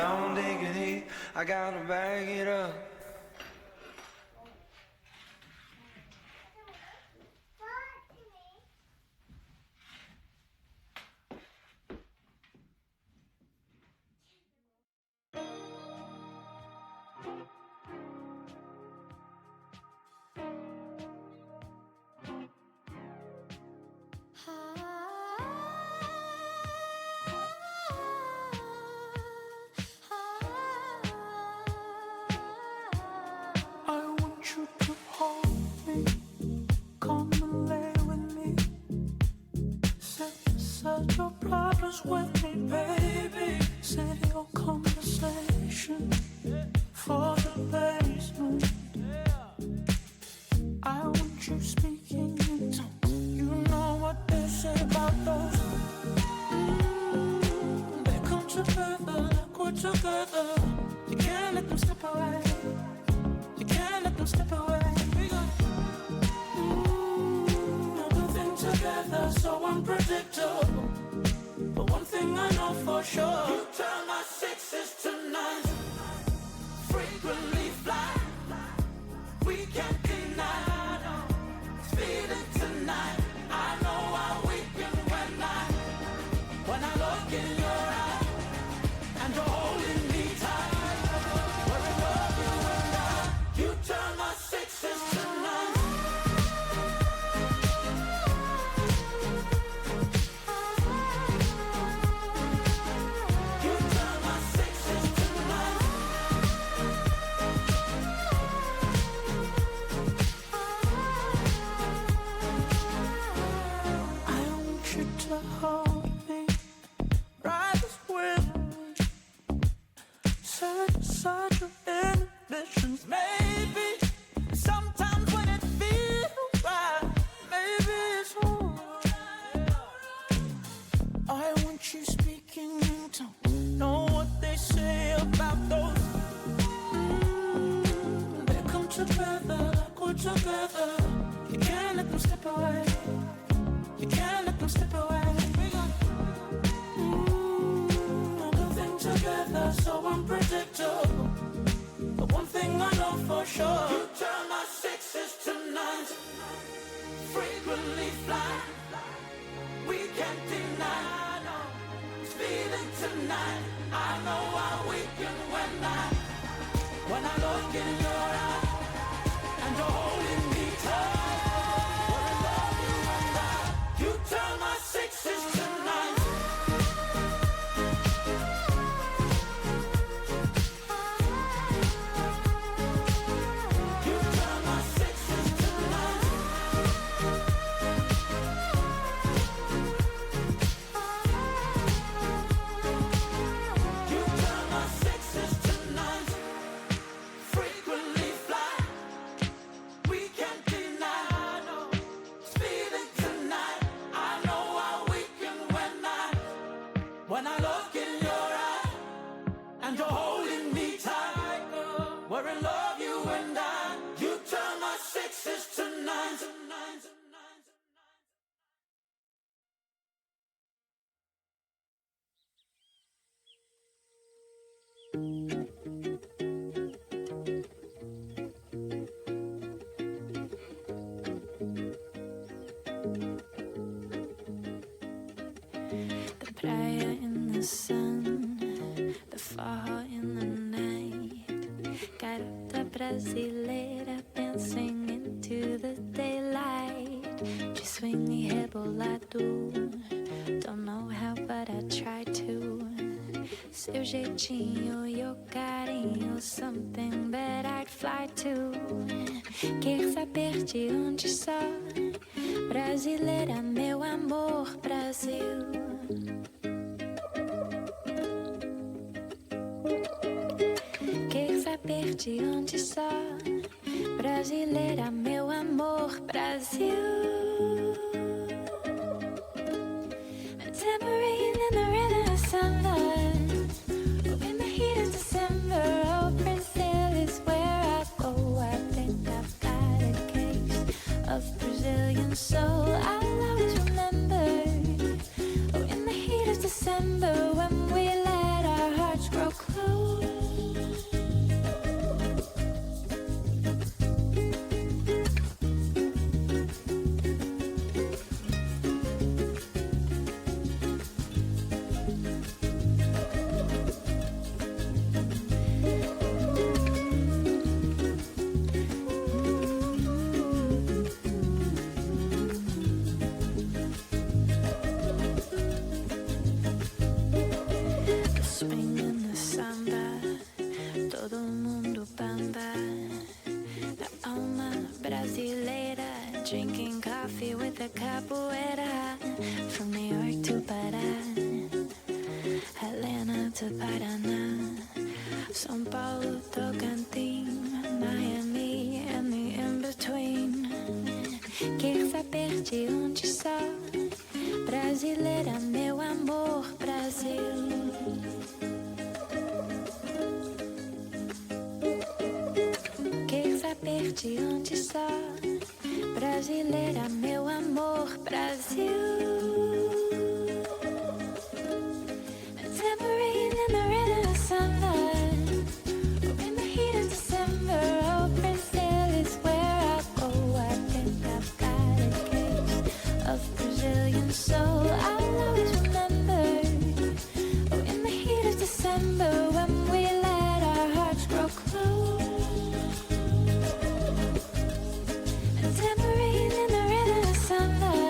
own dignity. I gotta bag it up. Brasileira dancing into the daylight. De swing e rebolado. Don't know how, but I try to. Seu jeitinho e o carinho, something that I'd fly to. Quer saber de onde sou? Brasileira, meu amor, Brasil. Quer saber de onde sou? Brasileira, meu amor, Brasil. A tambourine in the rhythm of summer. Oh, in the heat of December. Oh, Brazil is where I go. I think I've got a case of Brazilian soul. I'll always remember. Oh, in the heat of December, when we let our hearts grow close. São Paulo, Tocantins, Miami and the in-between. Quer saber de onde sou? Brasileira, meu amor, Brasil. Quer saber de onde sou? Brasileira, meu amor, Brasil. Tambourine in the rhythm of summer. In the heat of December, oh, Brazil is where I go. I think I've got a case of Brazilian soul. I'll always remember. Oh, in the heat of December, when we let our hearts grow close. Tambourine in the rhythm of summer.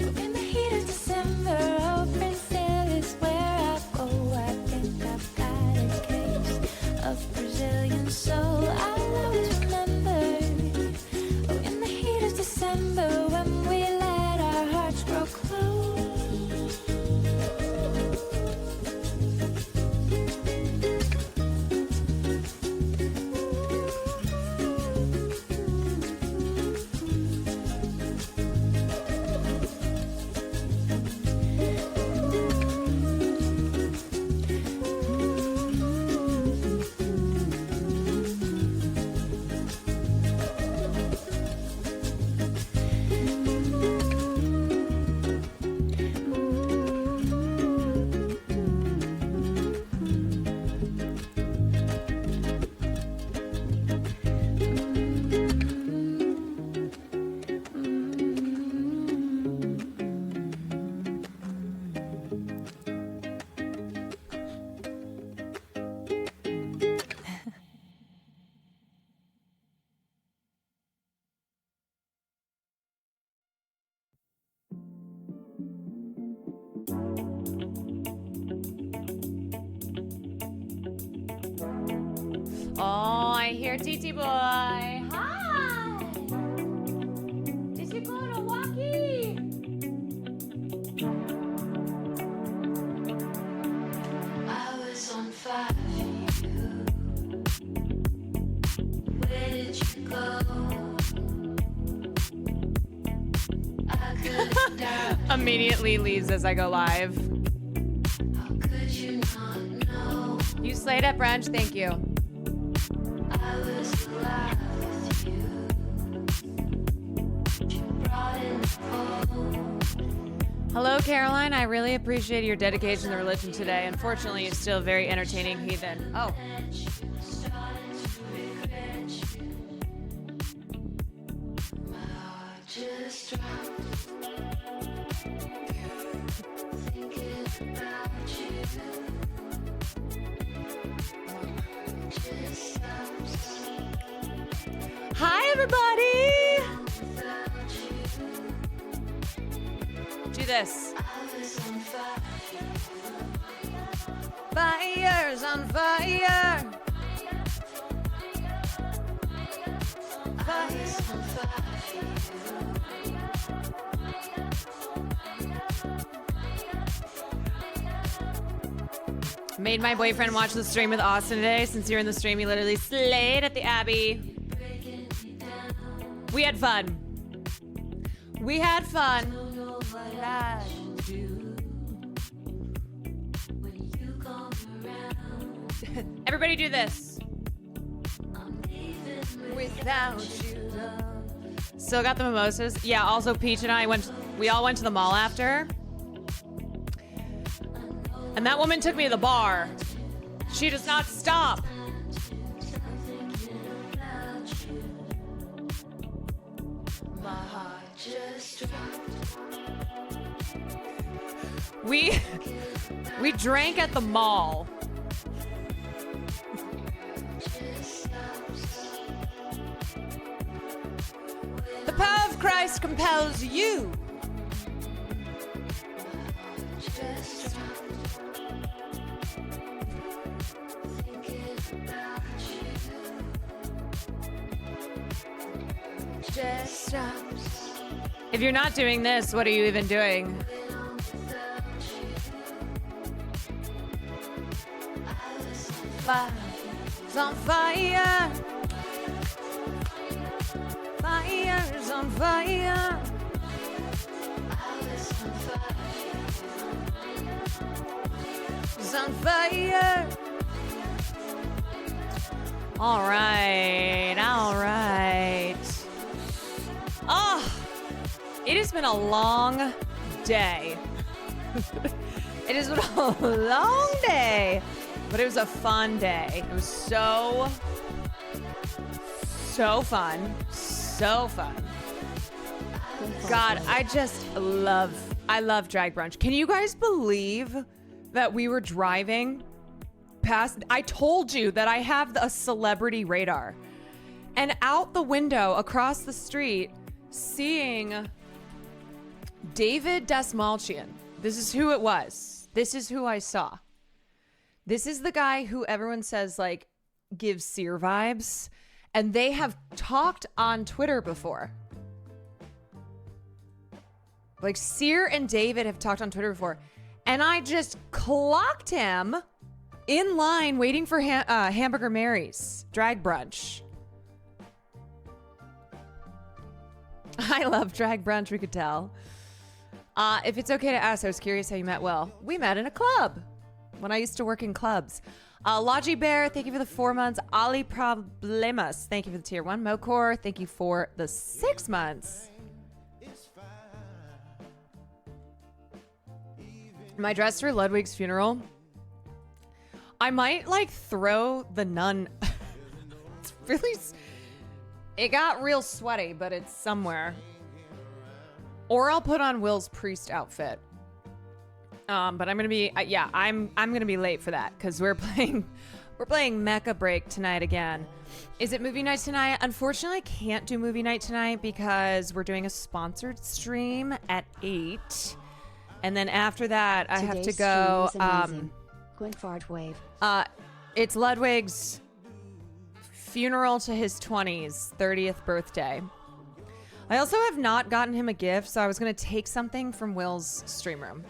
Oh, in the heat of December, oh, Brazil is where I go. I think I've got a case of Brazilian soul. I'll always remember. Oh, in the heat of December, when we let our hearts grow close. Oh, I hear TT Boy. Hi! TT Boy, Milwaukee! I was on fire for you. Where did you go? I couldn't doubt. Immediately leaves as I go live. How could you not know? You slayed at brunch, thank you. I was alive with you. You brought in the cold. Hello, Caroline. I really appreciate your dedication to religion today. Unfortunately, you're still a very entertaining heathen. Oh. Started to regret you. My heart just dropped. Thinking about you. Just stops Hi, everybody! without you. Do this. I was on fire. Fire's on fire. I was on fire. Made my boyfriend watch the stream with Austin today. Since you're in the stream, he literally slayed at the Abbey. We had fun. We had fun. Don't know what I should do when you come around. Everybody do this. I'm leaving Without you. Still got the mimosas. Yeah, also Peach and I we all went to the mall after. And that woman took me to the bar. She does not stop. my heart just dropped. We drank at the mall. The power of Christ compels you. If you're not doing this, what are you even doing? Fire's on fire. Fire's on fire. It's on fire. All right, all right. Oh, it has been a long day. It has been a long day, but it was a fun day. It was so fun. So fun. God, I love drag brunch. Can you guys believe that we were driving past? I told you that I have a celebrity radar. And out the window across the street, seeing David Desmalchian. This is who it was. This is who I saw. This is the guy who everyone says like gives Seer vibes. And they have talked on Twitter before. Like Seer and David have talked on Twitter before. And I just clocked him in line waiting for Hamburger Mary's drag brunch. I love drag brunch, we could tell. If it's okay to ask, I was curious how you met Will. We met in a club when I used to work in clubs. Logi Bear, thank you for the 4 months. Ali Problemas, thank you for the tier 1. Mokor, thank you for the 6 months. My dress for Ludwig's funeral. I might like throw the nun. It's really, it got real sweaty, but it's somewhere. Or I'll put on Will's priest outfit. But I'm gonna be I'm gonna be late for that because we're playing Mecha Break tonight again. Is it movie night tonight? Unfortunately, I can't do movie night tonight because we're doing a sponsored stream at 8, and then after that I have to go. Gwynfard wave. It's Ludwig's funeral to his 30th birthday. I also have not gotten him a gift, so I was gonna take something from Will's stream room.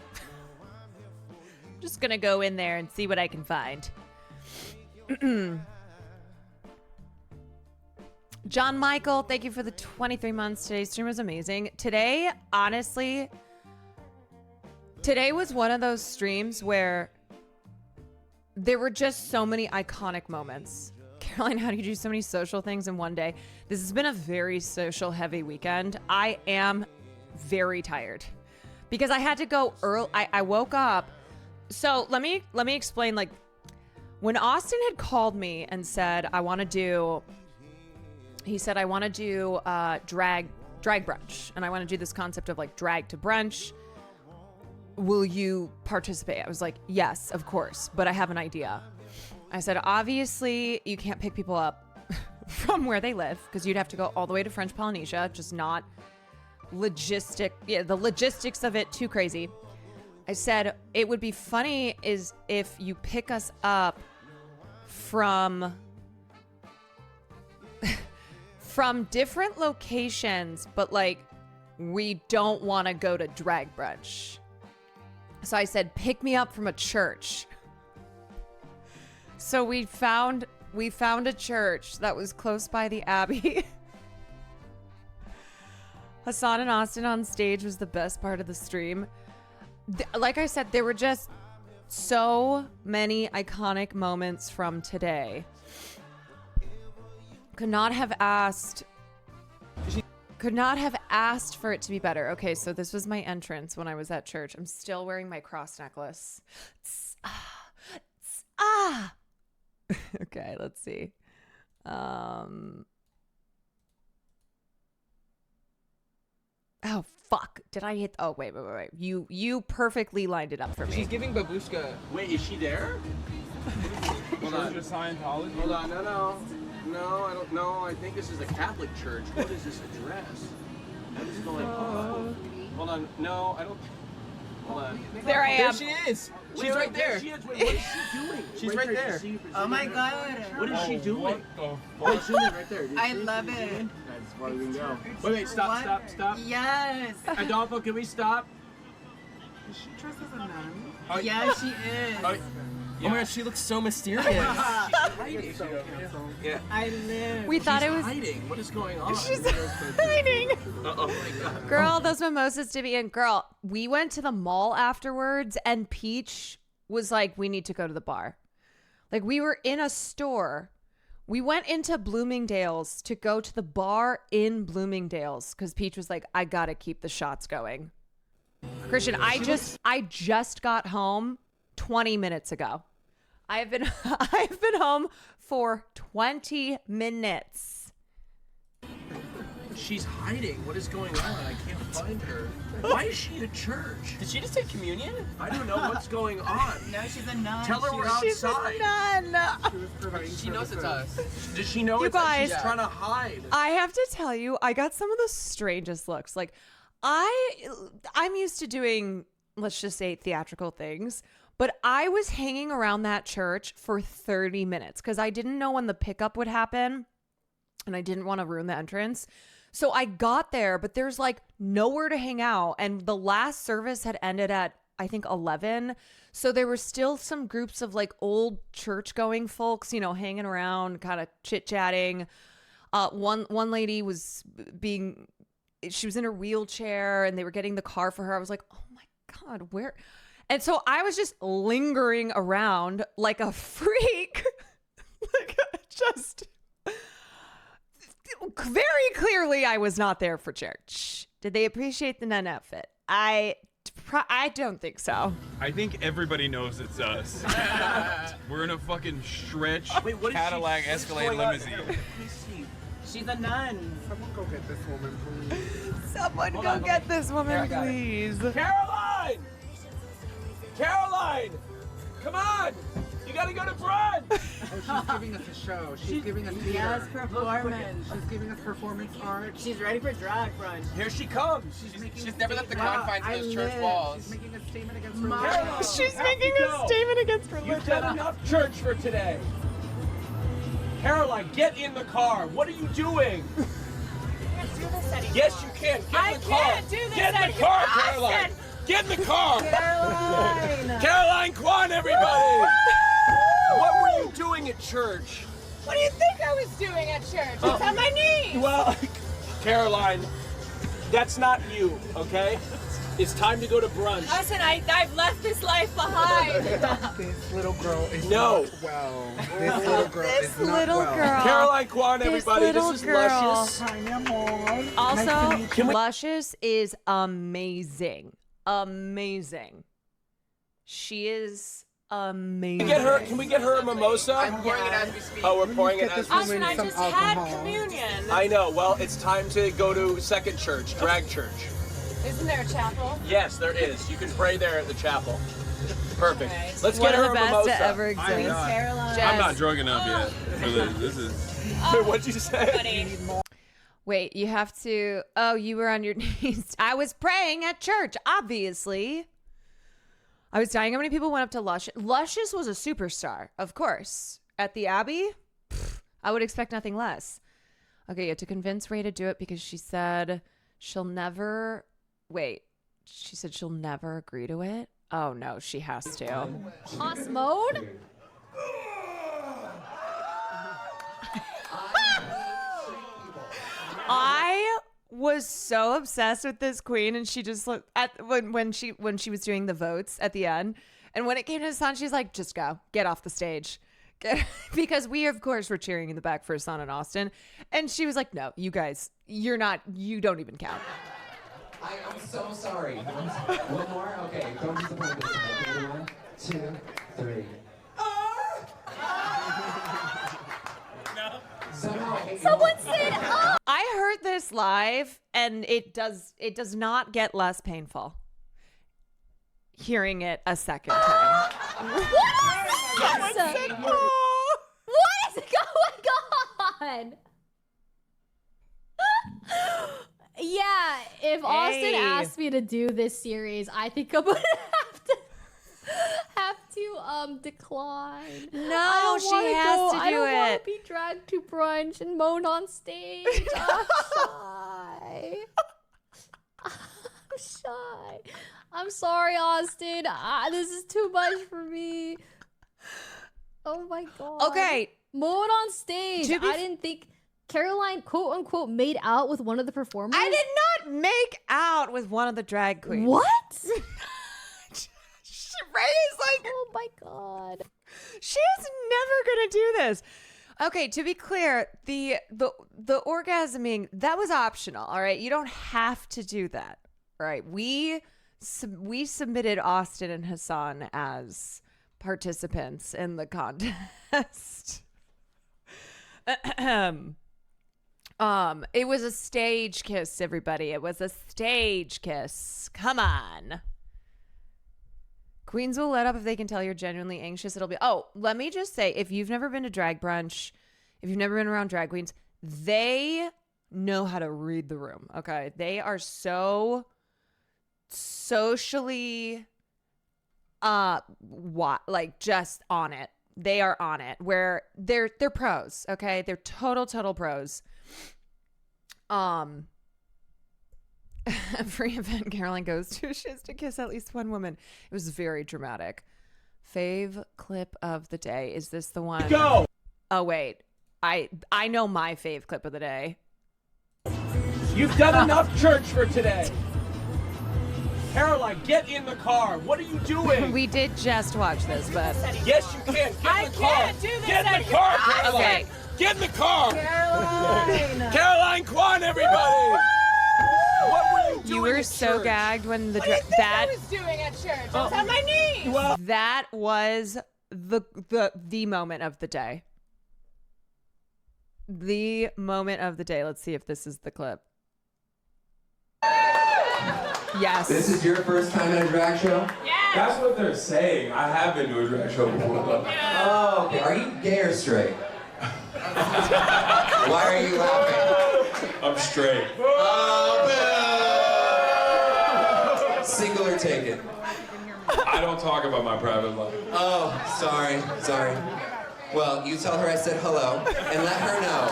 Just gonna go in there and see what I can find. John Michael, thank you for the 23 months. Today's stream was amazing. Today, honestly, today was one of those streams where there were just so many iconic moments. Caroline, how do you do so many social things in one day? This has been a very social heavy weekend. I am very tired because I had to go early. I woke up. So let me explain, like, when Austin had called me and said, I want to do drag brunch. And I want to do this concept of like drag to brunch. Will you participate? I was like, yes, of course. But I have an idea. I said, obviously you can't pick people up from where they live because you'd have to go all the way to French Polynesia. Just not the logistics of it too crazy. I said, it would be funny is if you pick us up from different locations, but like we don't want to go to drag brunch. So I said, pick me up from a church. So we found a church that was close by the Abbey. Hasan and Austin on stage was the best part of the stream. Like I said, there were just so many iconic moments from today. Could not have asked for it to be better. Okay, so this was my entrance when I was at church. I'm still wearing my cross necklace. Okay, let's see. Oh, fuck. Did I hit? Oh, wait. You perfectly lined it up for me. She's giving babushka. Wait, is she there? Hold on. Scientology? Hold on. No, I don't know. I think this is a Catholic church. What is this address? What is going on? Hold on. No, I don't. Hold on. There I am. There she is. She's Wait, right there. There she is. Wait, what is she doing? She's right there. Oh my god. What is she doing? What the Wait, zoom in right there. I love it. That's far we can go. Wait, stop. Yes. Adolfo, can we stop? Is she dressed as a nun? Oh, Yeah, she is. Oh, Oh my god, she looks so mysterious. She's hiding. Yeah. I live. We thought it was hiding. What is going on? she's hiding. Oh my god. Girl, those mimosas to be in. Girl, we went to the mall afterwards and Peach was like, we need to go to the bar. Like we were in a store. We went into Bloomingdale's to go to the bar in Bloomingdale's because Peach was like, I gotta keep the shots going. Christian, I just got home 20 minutes ago. I've been home for 20 minutes. She's hiding. What is going on? I can't find her. Why is she at church? Did she just take communion? I don't know what's going on. No, she's a nun. Tell her we're She's a outside. nun. She knows it's us. Does she know You it's us? guys- She's trying to hide. I have to tell you, I got some of the strangest looks. Like I'm used to doing, let's just say, theatrical things, but I was hanging around that church for 30 minutes because I didn't know when the pickup would happen and I didn't want to ruin the entrance. So I got there, but there's like nowhere to hang out. And the last service had ended at, I think, 11. So there were still some groups of like old church going folks, you know, hanging around, kind of chit chatting. One lady was she was in her wheelchair and they were getting the car for her. I was like, oh my God, where? And so I was just lingering around like a freak. Like just very clearly I was not there for church. Did they appreciate the nun outfit? I don't think so. I think everybody knows it's us. We're in a fucking stretch Wait, what is Cadillac she, Escalade what's going on? limousine. Let me see. She's a nun. Someone go get this woman, please. Someone Hold go on, get this woman, Here, I got it. please. Caroline! Caroline! Come on! You gotta go to brunch! Oh, she's giving us a show. She's giving us theater. Yes, performance. She's giving us performance art. She's ready for drag brunch. Here she comes. She's never left the Wow, confines I of those church live. walls. She's making a statement against Caroline, religion. She's have making to a go. statement against You've religion. done enough church for today. Caroline, get in the car. What are you doing? Yes, you can. Get in the car. can't do this Get in the anymore. car, Caroline. Get in the car. Caroline! CarolineKwan, everybody. What were you doing at church? What do you think I was doing at church? I was on my knees! Well, Caroline, that's not you, okay? It's time to go to brunch. Listen, I've left this life behind. This little girl is No. not well. This little girl This is not little well. girl. CarolineKwan, everybody. little This is girl. Luscious. Hi, mi amor. Also, Nice to meet you. Luscious is amazing. Amazing. She is amazing. Can we get her a mimosa? I'm pouring it as we speak. Oh, we're pouring it Get as this we woman speak. some alcohol. I know. Well, it's time to go to second church, drag church. Isn't there a chapel? Yes, there is. You can pray there at the chapel. Perfect. Alright. Let's One get of her the a best mimosa. to ever exist. Caroline. I'm not drunk enough yet. For this is. What'd you say? Buddy. Wait, you have to. Oh, you were on your knees. I was praying at church, obviously. I was dying how many people went up to Luscious. Luscious was a superstar, of course. At the Abbey, I would expect nothing less. Okay, you had to convince Ray to do it because she said she'll never. Wait, she said she'll never agree to it? Oh, no, she has to. Hoss mode? I was so obsessed with this queen, and she just looked at when she was doing the votes at the end, and when it came to Hasan, she's like, "Just go, get off the stage," because we of course were cheering in the back for Hasan and Austin, and she was like, "No, you guys, you don't even count." I'm so sorry. One more? Okay, don't disappoint this time. Okay, 1, 2, 3. Somehow I hate Someone said, oh! I heard this live, and it does not get less painful hearing it a second time. What is going on? Yeah, if Austin Hey. asked me to do this series, I think I'm gonna have to decline. No, she has to I do don't want it. to be dragged to brunch and moan on stage. I'm shy. I'm shy. I'm sorry, Austin. This is too much for me. Oh my god. Okay. Mode on stage. I didn't think Caroline quote unquote made out with one of the performers. I did not make out with one of the drag queens. What? Ray is like, oh my god. She is never gonna do this. Okay, to be clear, the orgasming, that was optional. All right, you don't have to do that. All right, we submitted Austin and Hasan as participants in the contest. It was a stage kiss, everybody. It was a stage kiss. Come on. Queens will let up if they can tell you're genuinely anxious. It'll be, oh, let me just say, if you've never been to drag brunch, if you've never been around drag queens, they know how to read the room. Okay. They are so socially, like just on it. They are on it where they're pros. Okay. They're total pros. Every event Caroline goes to, she has to kiss at least one woman. It was very dramatic. Fave clip of the day. Is this the one? Go! Oh, wait. I know my fave clip of the day. You've done enough church for today. Caroline, get in the car. What are you doing? We did just watch this, but... Yes, you can. Get in the car. can't do this Get in the anymore. car, Caroline. Okay. Get in the car. Caroline. CarolineKwan, everybody. What were you doing? You were at so church? gagged when the... What do you think that I was doing at church? I was on my knees. Well, That was the moment of the day. The moment of the day. Let's see if this is the clip. Yes. This is your first time at a drag show? That's what they're saying. I have been to a drag show before. Oh, okay. Are you gay or straight? Why are you laughing? I'm straight. Single or taken? I don't talk about my private life. Oh, sorry. Well, you tell her I said hello, and let her know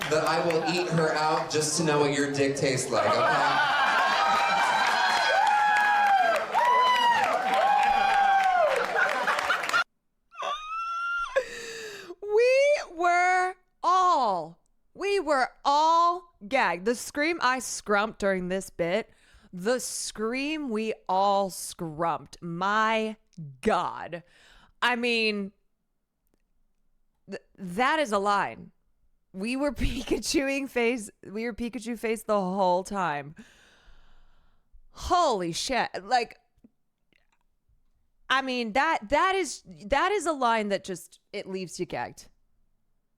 that I will eat her out just to know what your dick tastes like, okay? We were all gagged. The scream I scrumped during this bit, the scream we all scrumped. My God. I mean, that is a line. We were Pikachu face the whole time. Holy shit. Like, I mean, that is a line that just, it leaves you gagged.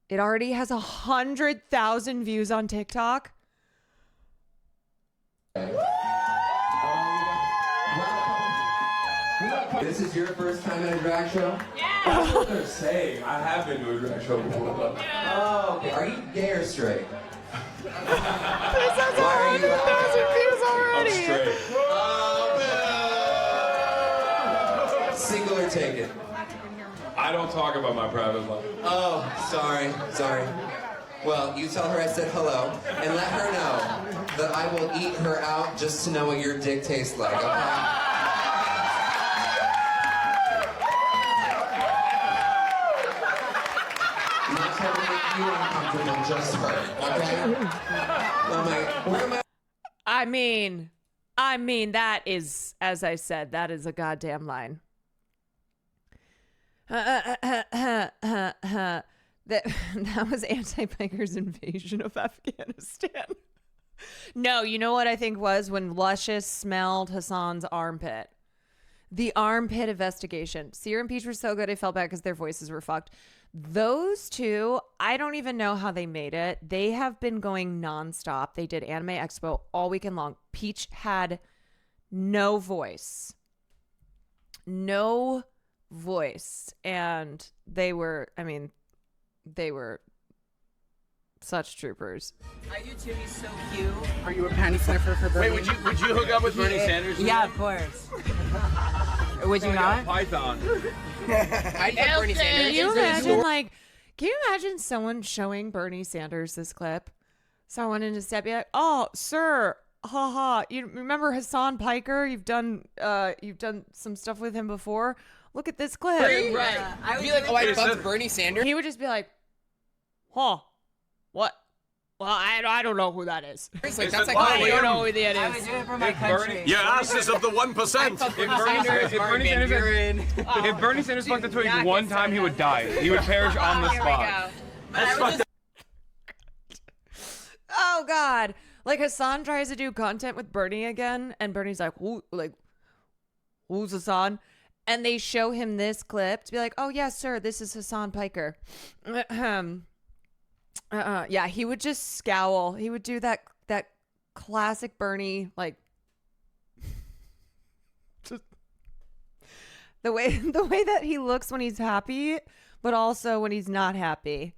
It already has 100,000 views on TikTok. This is your first time at a drag show? That's what they're saying. I have been to a drag show before. Oh, okay. Are you gay or straight? This has 100,000 views already. I'm straight. Single or taken? I don't talk about my private life. Oh, sorry. Well, you tell her I said hello, and let her know that I will eat her out just to know what your dick tastes like, okay? Not trying to make you uncomfortable, just her, okay? Where am I? I mean, that is, as I said, that is a goddamn line. That was anti-bikers' invasion of Afghanistan. No, you know what I think was when Luscious smelled Hasan's armpit. The armpit investigation. Seer and Peach were so good I felt bad because their voices were fucked. Those two, I don't even know how they made it. They have been going nonstop. They did Anime Expo all weekend long. Peach had no voice. And they were such troopers. I do too. He's so cute. Are you a panty sniffer for Bernie? Wait, would you hook up with Bernie Sanders? Yeah, of course. Would you not? Python. I put Bernie Sanders. Can you imagine someone showing Bernie Sanders this clip? Someone in his step be like, "Oh, sir, haha, you remember Hasan Piker? You've done some stuff with him before. Look at this clip. Right. I'd be like, oh, I bumped Bernie Sanders. He would just be like, huh, what? Well, I don't know who that is. It's like, Is that's it like, Biden? I don't know who that I would is. do it for my If country. Bernie- Your ass is of the 1%. If Bernie Sanders fucked the twig one time, he would die. He would perish on the spot. Oh God! Like Hasan tries to do content with Bernie again, and Bernie's like, who's Hasan? And they show him this clip to be like, oh yes, sir, this is Hasan Piker. Yeah, he would just scowl. He would do that classic Bernie, like just the way that he looks when he's happy, but also when he's not happy.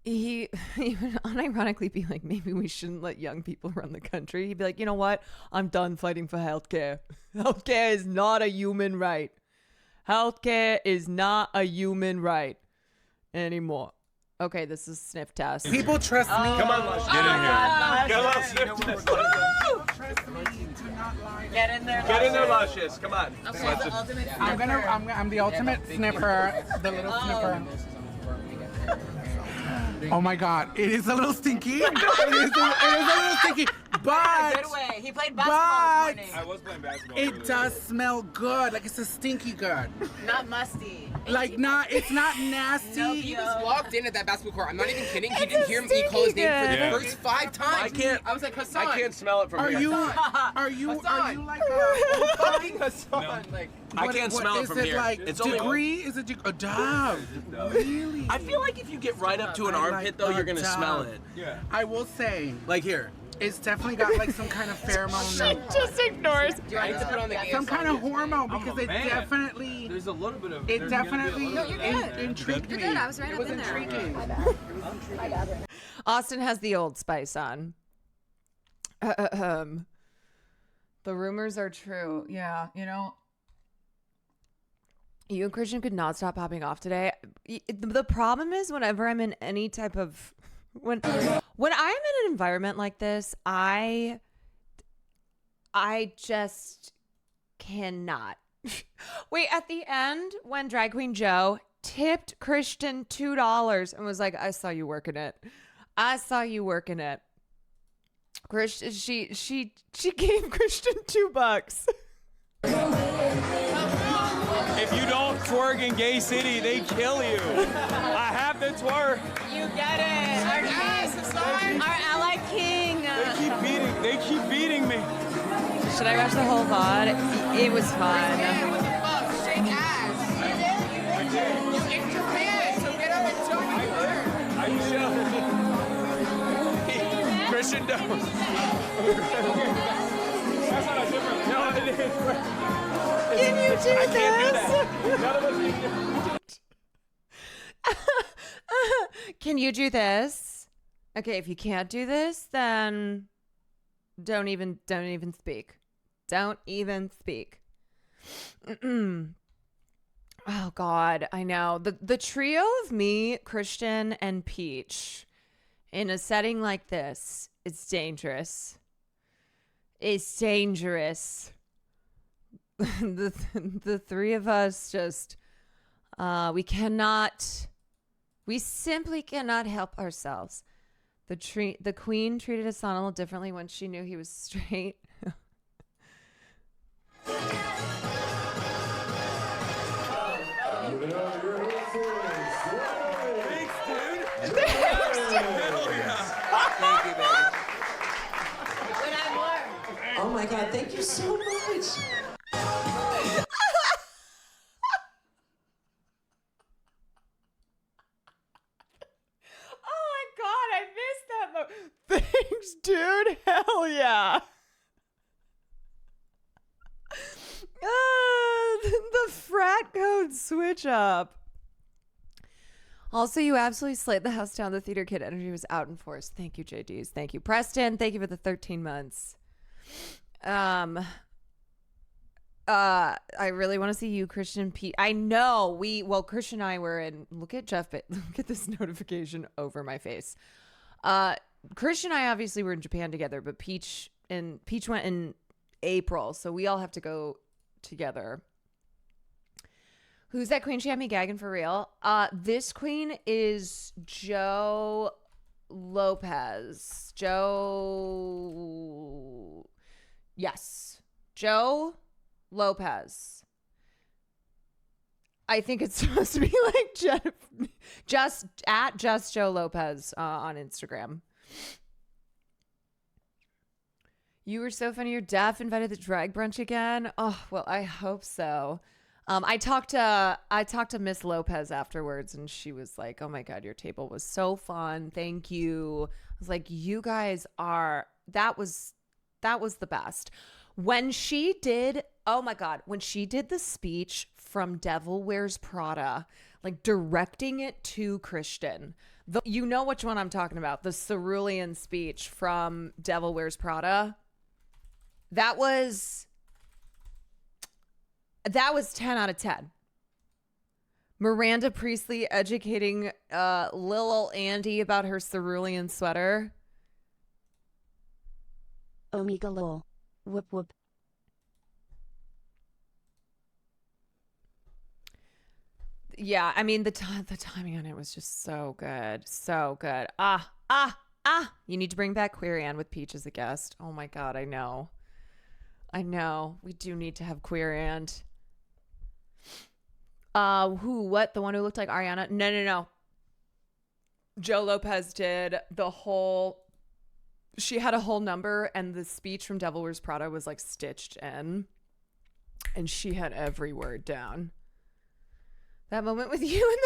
He would unironically be like, maybe we shouldn't let young people run the country. He'd be like, you know what? I'm done fighting for healthcare. Healthcare is not a human right. Healthcare is not a human right anymore. Okay, this is sniff test. People trust me. Come on, Lush. Get in here. Get a little sniff test. Trust me to not lie. Get in there. Get in there, Luscious. Come on. Okay, the ultimate sniffer. I'm the ultimate sniffer. The little sniffer. Oh my God! It is a little stinky. It is a little stinky. But Good way. He played basketball this morning. I was playing basketball. it does smell good. Like it's a stinky good. Not musty. Like not. It's not nasty. No, he just walked in at that basketball court. I'm not even kidding. He didn't hear me call his name for the Yeah. first 5 times. I was like, Hasan. I can't smell it from Are here. you like a fucking Hasan? Like, I can't smell it from Is here. it like It's only degree? Is it a dove? Really? I feel like if you get right up to an armpit, though, you're gonna smell it. Yeah. I will say Like here. it's definitely got like some kind of pheromone. Just ignores. do I need to put on the game? Some kind of hormone because it man. definitely. There's a little bit of. It there's gonna be a definitely little bit of that. intrigued me. I was right It up was in there. intriguing. Austin has the Old Spice on. The rumors are true. Yeah, you know. You and Christian could not stop popping off today. The problem is whenever I'm in any type of when I'm in an environment like this, I just cannot. Wait, at the end when Drag Queen Joe tipped Christian $2 and was like, I saw you working it. I saw you working it. Christian, she gave Christian $2. If you don't twerk in Gay City, they kill you. I have to twerk. You get it. Our ally king. They keep beating me. Should I watch the whole VOD? It was fun. Shake ass. You in Japan, so get up and show me first. Are you sure? Christian, don't. That's not a different. No, it is. Can you do I can't do that. None of us Can you do this? Okay, if you can't do this, then don't even speak. Don't even speak. Oh God, I know. The trio of me, Christian, and Peach in a setting like this, it's dangerous. It's dangerous. The three of us just we simply cannot help ourselves. The queen treated Hasan a little differently when she knew he was straight. Oh my God, thank you so much. Oh my God, I missed that moment. Thanks, dude. Hell yeah. The frat code switch up. Also, you absolutely slayed the house down. The theater kid energy was out in force. Thank you, JDs. Thank you, Preston. Thank you for the 13 months. I really want to see you, Christian Pete. I know Christian and I were in. Look at Jeff. Look at this notification over my face. Christian and I obviously were in Japan together, but Peach went April. So we all have to go together. Who's that queen? She had me gagging for real. This queen is Joe Lopez. Yes. Joe Lopez. I think it's supposed to be like just Joe Lopez on Instagram. You were so funny. You're deaf. Invited to drag brunch again. Oh, well, I hope so. I talked to Miss Lopez afterwards, and she was like, "Oh my God, your table was so fun. Thank you." I was like, "You guys are that was the best." When she did, oh my God, when she did the speech from Devil Wears Prada, like directing it to Christian, you know which one I'm talking about, the cerulean speech from Devil Wears Prada. That was 10 out of 10. Miranda Priestley educating Lil Andy about her cerulean sweater. Omega lol. Whoop whoop. Yeah, I mean the timing on it was just so good. So good. You need to bring back Queer Anne with Peach as a guest. Oh my God, I know. We do need to have Queer Anne. What? The one who looked like Ariana? No. Joe Lopez did she had a whole number, and the speech from Devil Wears Prada was like stitched in, and she had every word down. That moment with you and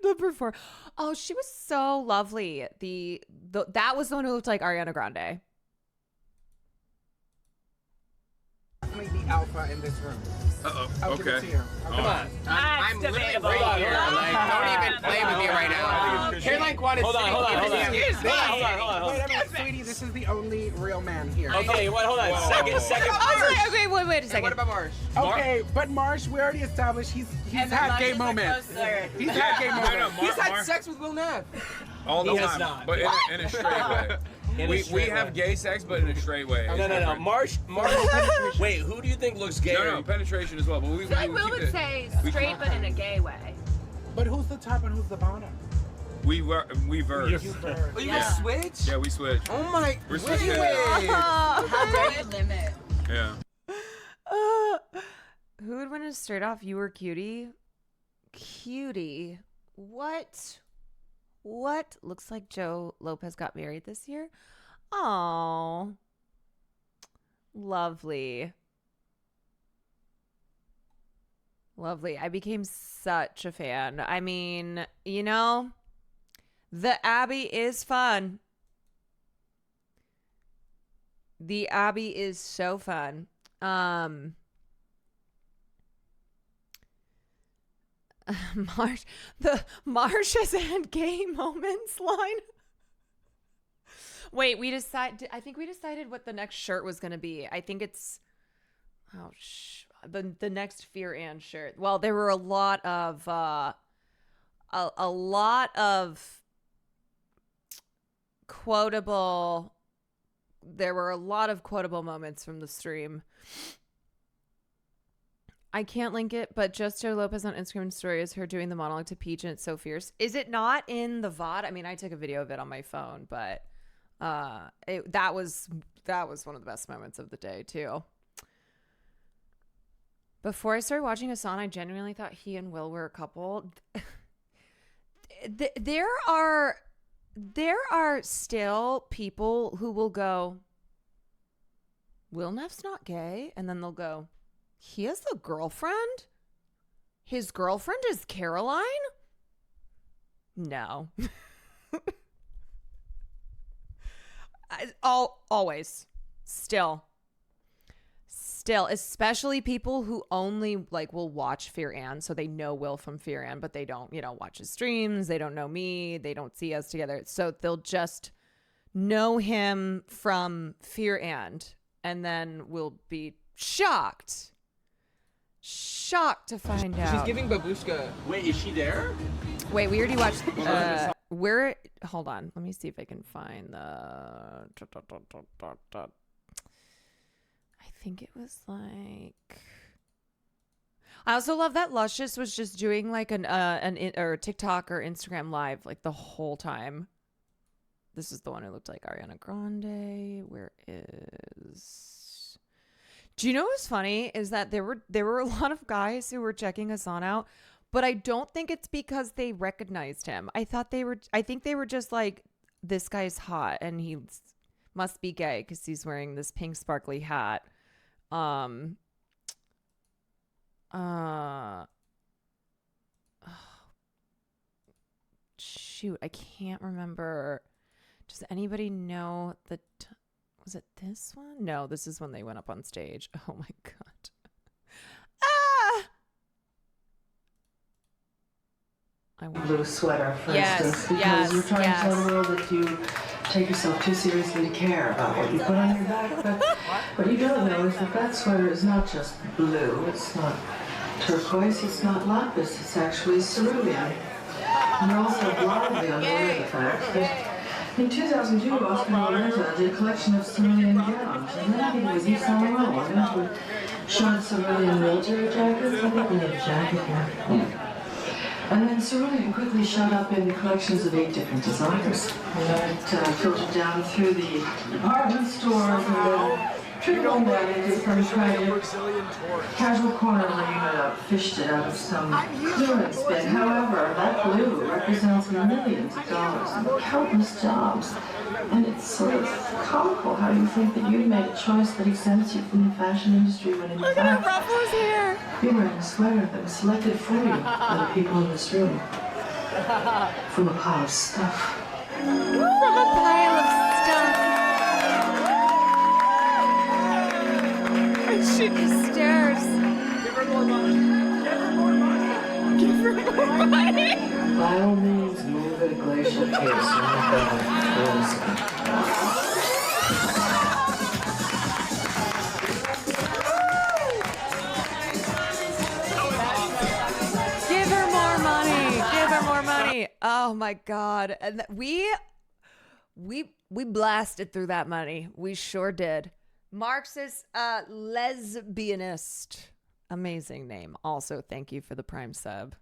the performer. Oh, she was so lovely. That was the one who looked like Ariana Grande. Make the alpha in this room. I'll give it to you. Come on. I'm literally right here. Like, don't even play with me right now. CarolineKwan is Hold on. Excuse me. Wait a minute, sweetie. This is the only real man here. Okay, hold on. Second. Okay, wait a second. What about Marsh? Okay, but Marsh, we already established he's had gay moments. He's had gay moments. He's had sex with Will Neff. All the He time, has not. but in a straight way. We have gay sex, but in a straight way. No. Marsh. Wait, who do you think looks gay? No, penetration as well. But I feel like Will would say straight, but in a gay way. But who's the top and who's the bottom? We verse. Oh, you guys switch? Yeah, we switch. Oh my. We're switching. How limit? Yeah. Who would win a straight off? You or Cutie? Cutie. What? Looks like Joe Lopez got married this year. Oh, lovely. I became such a fan. I mean, the Abbey is fun. The Abbey is so fun. Marsh has had gay moments line. Wait, I think we decided what the next shirt was going to be. I think it's the next Fear Ann shirt. Well, there were a lot of quotable moments from the stream. I can't link it, but just Joe Lopez on Instagram story is her doing the monologue to Peach, and it's so fierce. Is it not in the VOD? I mean, I took a video of it on my phone, but that was one of the best moments of the day too. Before I started watching Hasan, I genuinely thought he and Will were a couple. There are still people who will go, Will Neff's not gay, and then they'll go, he has a girlfriend? His girlfriend is Caroline? No. Always. Still, especially people who only will watch Fear Ann, so they know Will from Fear Ann, but they don't, watch his streams. They don't know me. They don't see us together. So they'll just know him from Fear Ann, and then we'll be shocked to find out. She's giving babushka. Wait, is she there? Wait, we already watched. Hold on. Let me see if I can find the. I think it was like. I also love that Luscious was just doing like or TikTok or Instagram live like the whole time. This is the one who looked like Ariana Grande. Where is? Do you know what's funny is that there were a lot of guys who were checking Hasan out, but I don't think it's because they recognized him. I think they were just like, this guy's hot and he must be gay because he's wearing this pink sparkly hat. Shoot, I can't remember. Does anybody know was it this one? No, this is when they went up on stage. Oh my God. Blue sweater, for instance, because you're trying to tell the world that you take yourself too seriously to care about what you put on your back. But what you don't know is that sweater is not just blue. It's not turquoise. It's not lapis. It's actually cerulean. And you're also blindly unaware of the fact that in 2002, Oscar Loretta did a collection of cerulean gowns, and then I think it was Yves Saint Laurent who showed cerulean military jackets. I think we need a jacket here. And then cerulean quickly showed up in collections of 8 different designers. And it filtered down through the department stores and then trickled down into some kind of casual corner where you had fished it out of some clearance bin. However, that blue represents millions of dollars and countless jobs. And it's sort of comical how you think that you made a choice that exempts you from the fashion industry when in fact you're wearing a sweater that was selected for you by the people in this room from a pile of stuff. From a pile of stuff. And she just stares. Give her more money. Give her more money. Give her more money. By all means, move at a glacial pace and Give her more money. Give her more money. Oh my God. And we blasted through that money. We sure did. Marxist lesbianist. Amazing name. Also, thank you for the Prime sub.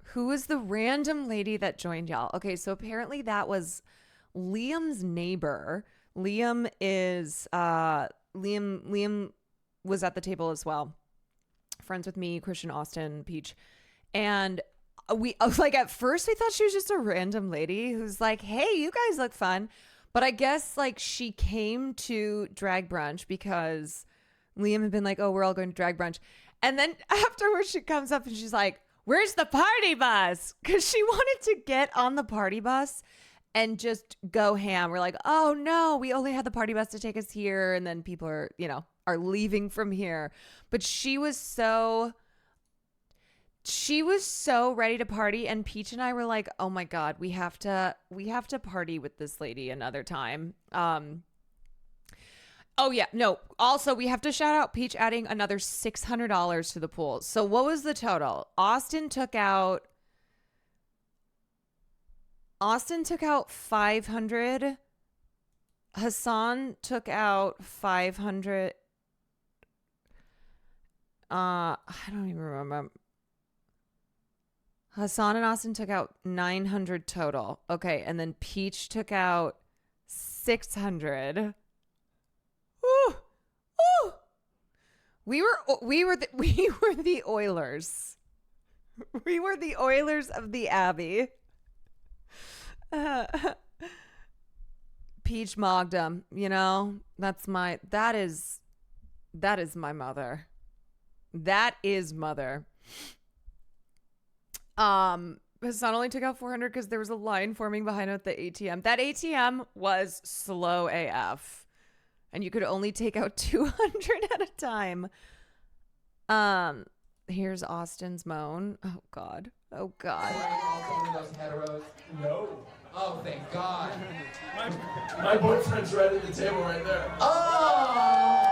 Who was the random lady that joined y'all? Okay, so apparently that was Liam's neighbor. Liam was at the table as well. Friends with me, Christian, Austin, Peach. And at first we thought she was just a random lady who's like, hey, you guys look fun. But I guess like she came to drag brunch because Liam had been like, oh, we're all going to drag brunch. And then afterwards she comes up and she's like, where's the party bus? Because she wanted to get on the party bus and just go ham. We're like, oh no, we only had the party bus to take us here. And then people are leaving from here. But she was so ready to party. And Peach and I were like, oh my God, we have to party with this lady another time. Oh yeah, no. Also, we have to shout out Peach adding another $600 to the pool. So what was the total? Austin took out 500. Hasan took out 500. I don't even remember. Hasan and Austin took out 900 total. Okay, and then Peach took out 600. Ooh, ooh. We were the Oilers. We were the Oilers of the Abbey. Peach Mogdom, that is my mother. That is mother. Hasan only took out 400 because there was a line forming behind him at the ATM. That ATM was slow AF. And you could only take out 200 at a time. Here's Austin's moan. Oh God. Oh God. No. Oh, thank God. My boyfriend's right at the table right there. Oh!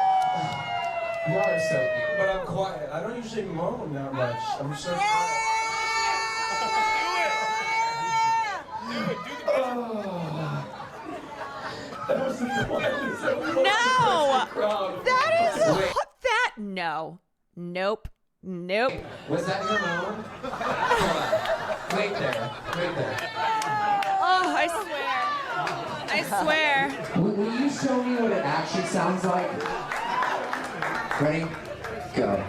You are so cute. But I'm quiet. I don't usually moan that much. I'm so quiet. Do it. Do the That was the quietest I've no. Nope. Nope. Was that your moan? Hold on. Wait there. Oh, I swear. Will you show me what it actually sounds like? Ready? Go.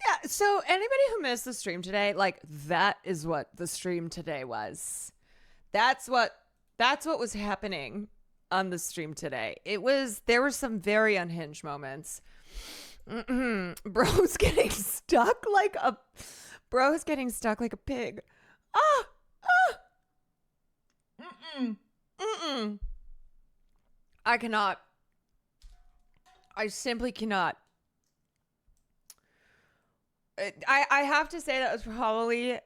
Yeah, so anybody who missed the stream today, like, that is what the stream today was. That's what was happening on the stream today. There were some very unhinged moments. Bro's getting stuck like a pig. I cannot. I simply cannot. I have to say that was probably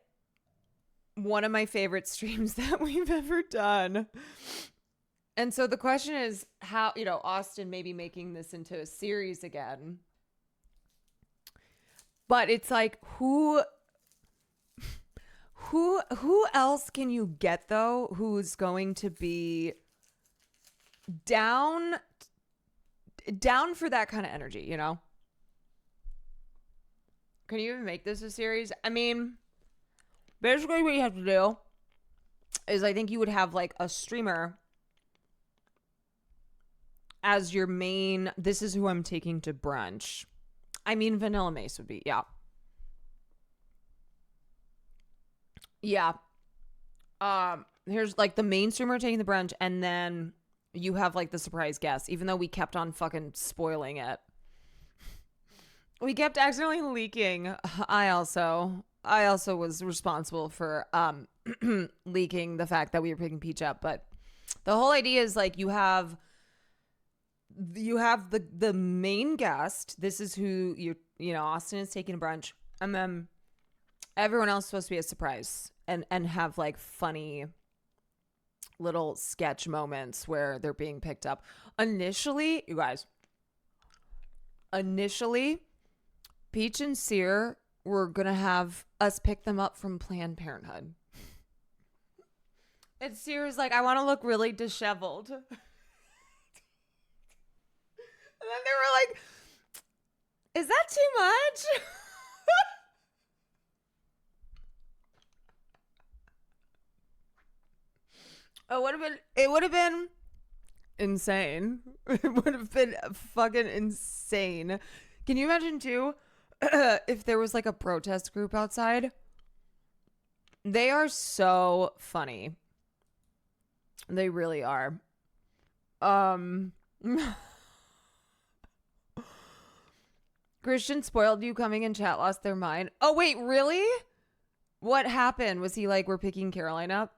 one of my favorite streams that we've ever done. And so the question is how, Austin may be making this into a series again. But it's like, who else can you get, though, who's going to be down for that kind of energy, Can you even make this a series? I mean, basically what you have to do is I think you would have like a streamer as your main, this is who I'm taking to brunch. I mean, Vanilla Mace would be, yeah. Yeah. Here's like the main streamer taking the brunch, and then you have like the surprise guest, even though we kept on fucking spoiling it. We kept accidentally leaking. I also was responsible for leaking the fact that we were picking Peach up, but the whole idea is like you have the main guest. This is who Austin is taking a brunch, and then everyone else is supposed to be a surprise and have like funny little sketch moments where they're being picked up. Initially, Peach and Sear were gonna have us pick them up from Planned Parenthood. And Sear is like, I want to look really disheveled. And then they were like, is that too much? It would have been insane. It would have been fucking insane. Can you imagine too if there was like a protest group outside? They are so funny. They really are. Christian spoiled you coming in chat, lost their mind. Oh wait, really? What happened? Was he like, we're picking Caroline up?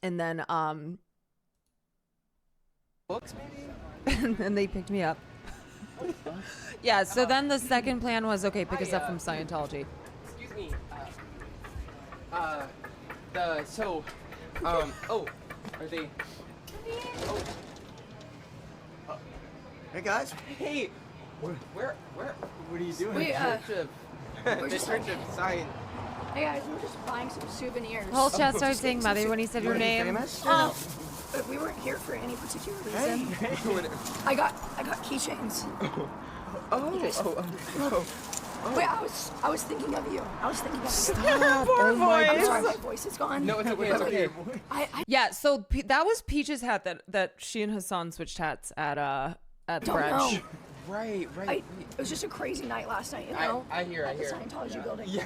And then Books maybe? and they picked me up. Yeah, so then the second plan was, okay, pick us up from Scientology. Excuse me. Are they? Hey guys. Hey. Where? What are you doing? We're just Search of science. Hey guys, we're just buying some souvenirs. Whole chat started saying mother when he said your name. Famous? Oh, but we weren't here for any particular reason. Hey. I got keychains. Wait, I was thinking of you. Stop. Poor Sorry, voice. my voice is gone. No, it's okay. It's okay. Yeah, so that was Peach's hat that she and Hasan switched hats at brunch. know. Right. It was just a crazy night last night, I hear. At the Scientology building. Yeah.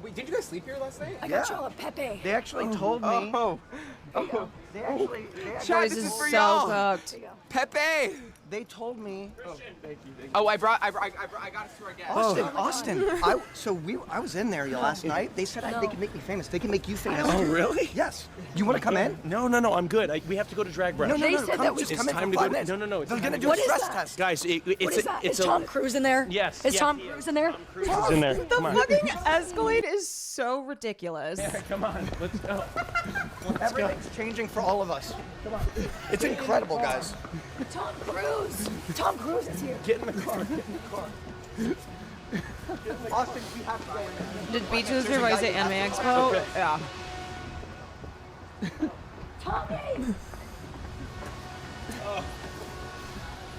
Wait, did you guys sleep here last night? I got y'all a Pepe. They actually told me. They actually Chat, this is so cooked. Pepe. They told me. Thank you. Oh, I got it to our guest. Austin. I was in there last night. They said they could make me famous. They can make you famous. Oh, really? Yes. You want to come in? No, I'm good. We have to go to drag brunch. No. They said that Just we- come in time for to 5 go. minutes. No. They're gonna do a stress test. Guys, What is that? Is Tom Cruise in there? Yes. Is Tom Cruise in there? Cruise is in there. The Come on. fucking Escalade is so ridiculous. Come on, let's go. Everything's changing for all of us. Come on. It's incredible, guys. Tom Cruise. Tom Cruise is here. Get in the car. Austin, we have to go in. Did Beach lose her voice at Anime Expo? Yeah. Tommy!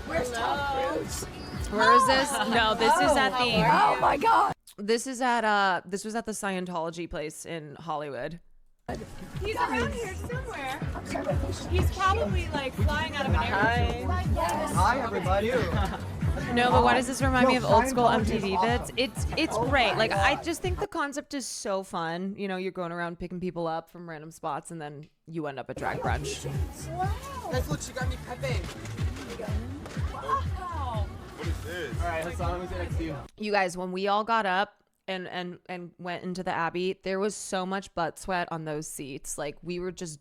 Where's Tom Cruise? Where is this? No, this is at the. Oh my god! This was at the Scientology place in Hollywood. He's around here somewhere. He's probably like flying out of an airplane. Hi, everybody. No, but why does this remind me of old school MTV vids? It's great. Like, I just think the concept is so fun. You know, you're going around picking people up from random spots, and then you end up at drag brunch. Guys, look, she got me Pepe. Wow. What is this? All right, Hasan, let me sit next to you. You guys, when we all got up and went into the Abbey, there was so much butt sweat on those seats. Like, we were just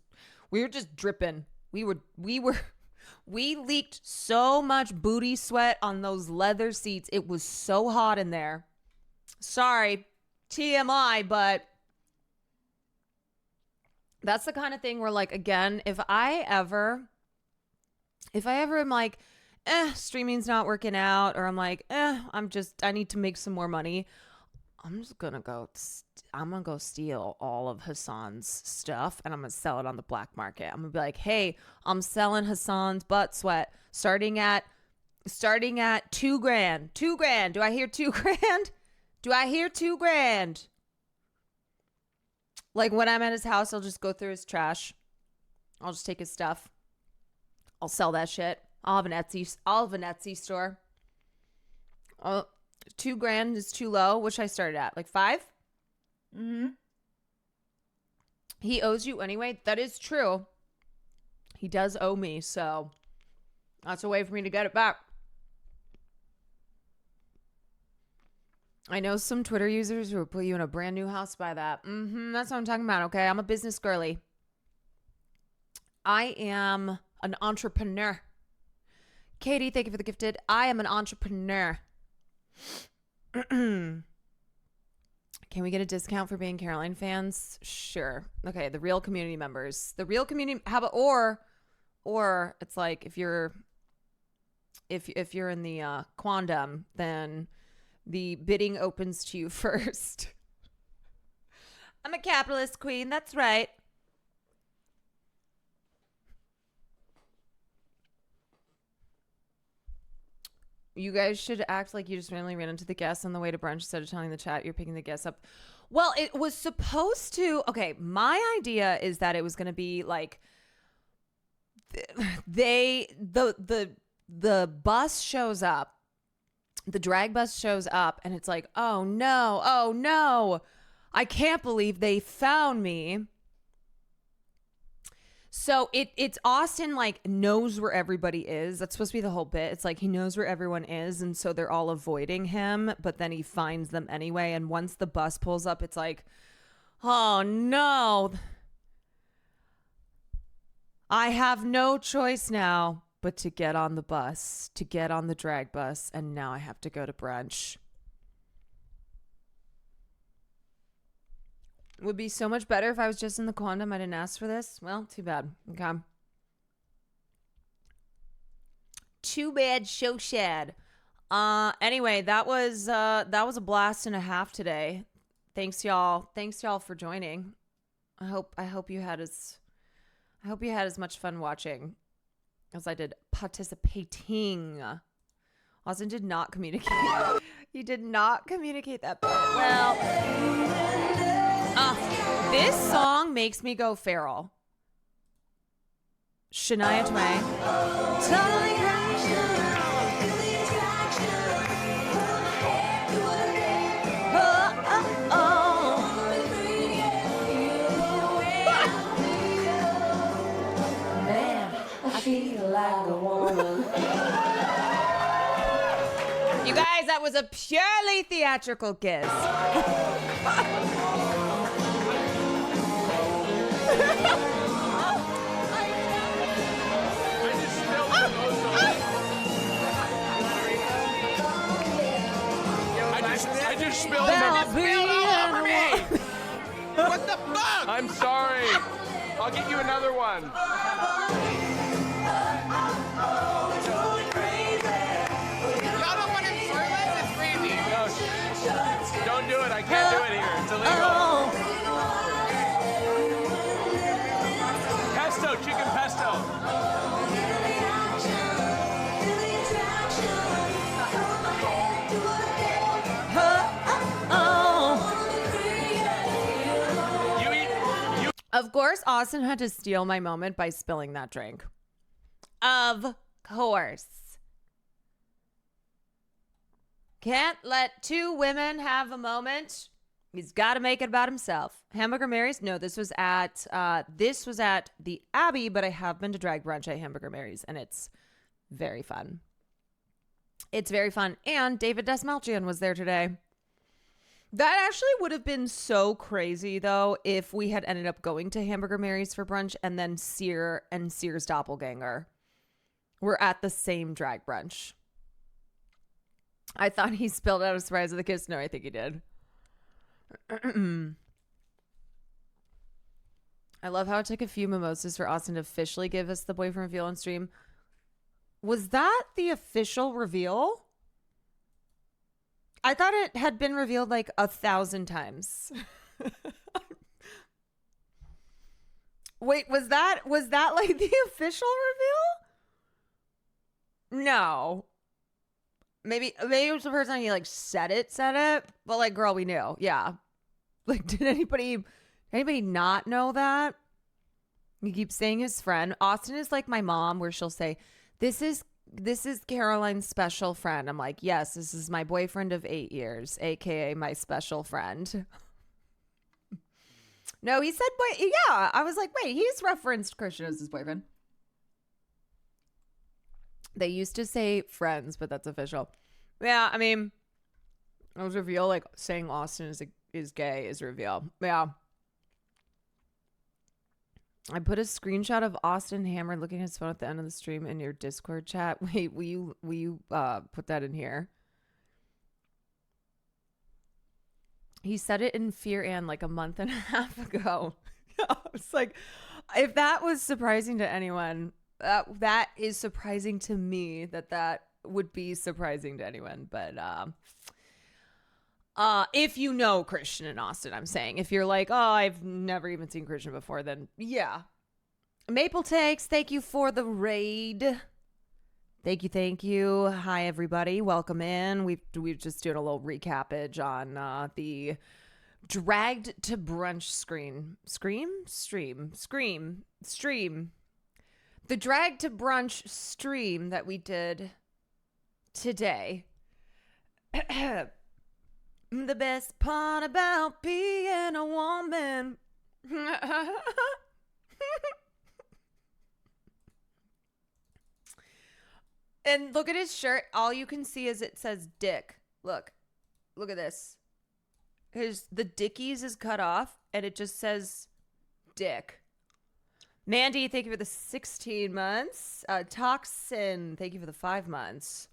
dripping. We leaked so much booty sweat on those leather seats. It was so hot in there. Sorry, TMI, but that's the kind of thing where, like, again, if I ever am like, streaming's not working out, or I'm like, I need to make some more money, I'm gonna go steal all of Hasan's stuff and I'm gonna sell it on the black market. I'm gonna be like, hey, I'm selling Hasan's butt sweat starting at $2,000. $2,000. Do I hear $2,000? Do I hear $2,000? Like, when I'm at his house, I'll just go through his trash. I'll just take his stuff. I'll sell that shit. I'll have an Etsy store. $2,000 is too low, which I started at like 5. Mm-hmm. He owes you anyway. That is true. He does owe me, so that's a way for me to get it back. I know some Twitter users who will put you in a brand new house by that. That's what I'm talking about, okay? I'm a business girly. I am an entrepreneur. Katie, thank you for the gifted. I am an entrepreneur. Can we get a discount for being Caroline fans? Sure. Okay, the real community members. The real community, how about, or it's like if you're in the quandom, then the bidding opens to you first. I'm a capitalist queen, that's right. You guys should act like you just randomly ran into the guests on the way to brunch instead of telling the chat you're picking the guests up. Well, it was supposed to. Okay, my idea is that it was going to be like the bus shows up, the drag bus shows up, and it's like, oh no, I can't believe they found me. So it's Austin, like, knows where everybody is. That's supposed to be the whole bit. It's like he knows where everyone is, and so they're all avoiding him, but then he finds them anyway. And once the bus pulls up, it's like, oh no, I have no choice now but to get on the bus, to get on the drag bus, and now I have to go to brunch. It would be so much better if I was just in the quandom. I didn't ask for this. Well, too bad. Okay. Too bad, so sad. Anyway, that was a blast and a half today. Thanks y'all for joining. I hope you had as much fun watching as I did participating. Austin did not communicate. He did not communicate that part. Well, this song makes me go feral. Shania Twain. Totally Man, I feel like a woman. You guys, that was a purely theatrical kiss. I just spilled all over me. What the fuck? I'm sorry. I'll get you another one. Y'all don't want him shirtless? It's crazy. No, don't do it. I can't do it here. It's illegal. course, Austin had to steal my moment by spilling that drink. Of course. Can't let two women have a moment. He's got to make it about himself. Hamburger Mary's? No, this was at the Abbey, but I have been to drag brunch at Hamburger Mary's, and it's very fun. It's very fun. And David Desmalchian was there today. That actually would have been so crazy, though, if we had ended up going to Hamburger Mary's for brunch and then Sear and Sear's doppelganger were at the same drag brunch. I thought he spilled out a surprise of the kiss. No, I think he did. I love how it took a few mimosas for Austin to officially give us the boyfriend reveal on stream. Was that the official reveal? I thought it had been revealed like 1,000 times. Wait, was that like the official reveal? No. Maybe it was the first time he like said it, but like, girl, we knew. Yeah. Like, did anybody not know that? He keeps saying his friend. Austin is like my mom, where she'll say, this is Caroline's special friend. I'm like, yes, this is my boyfriend of 8 years, aka my special friend. No, he said, yeah. I was like, wait, he's referenced Christian as his boyfriend. They used to say friends, but that's official. Yeah, I mean, it was reveal, like saying Austin is gay is reveal. Yeah. I put a screenshot of Austin Hammer looking at his phone at the end of the stream in your Discord chat. Wait, will you put that in here? He said it in Fear Ann like a month and a half ago. I was like, if that was surprising to anyone, that is surprising to me that would be surprising to anyone. But if you know Christian and Austin, I'm saying, if you're like, oh, I've never even seen Christian before, then yeah. Maple Takes, thank you for the raid. Thank you. Hi, everybody. Welcome in. We've just doing a little recapage on the Dragged to Brunch stream. The Drag to Brunch stream that we did today. The best part about being a woman. And look at his shirt. All you can see is it says dick. Look at this. The Dickies is cut off and it just says dick. Mandy, thank you for the 16 months. Toxin, thank you for the 5 months.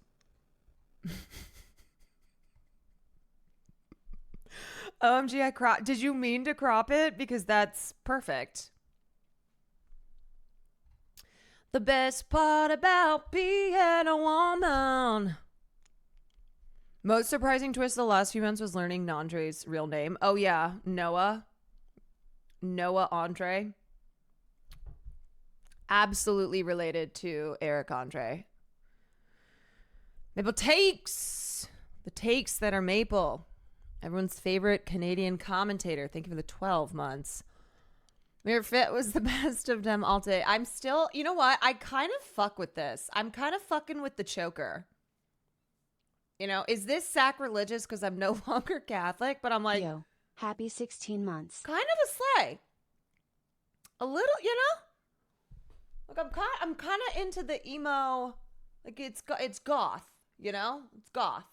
OMG, I crop. Did you mean to crop it? Because that's perfect. The best part about being a woman. Most surprising twist of the last few months was learning Nandre's real name. Oh yeah, Noah Andre. Absolutely related to Eric Andre. Maple Takes. The takes that are maple. Everyone's favorite Canadian commentator. Thank you for the 12 months. Mirror Fit was the best of them all day. I'm still, you know what? I kind of fuck with this. I'm kind of fucking with the choker. You know, is this sacrilegious because I'm no longer Catholic? But I'm like, yo, happy 16 months. Kind of a slay. A little, you know? Look, I'm kind of into the emo. Like it's goth, you know? It's goth.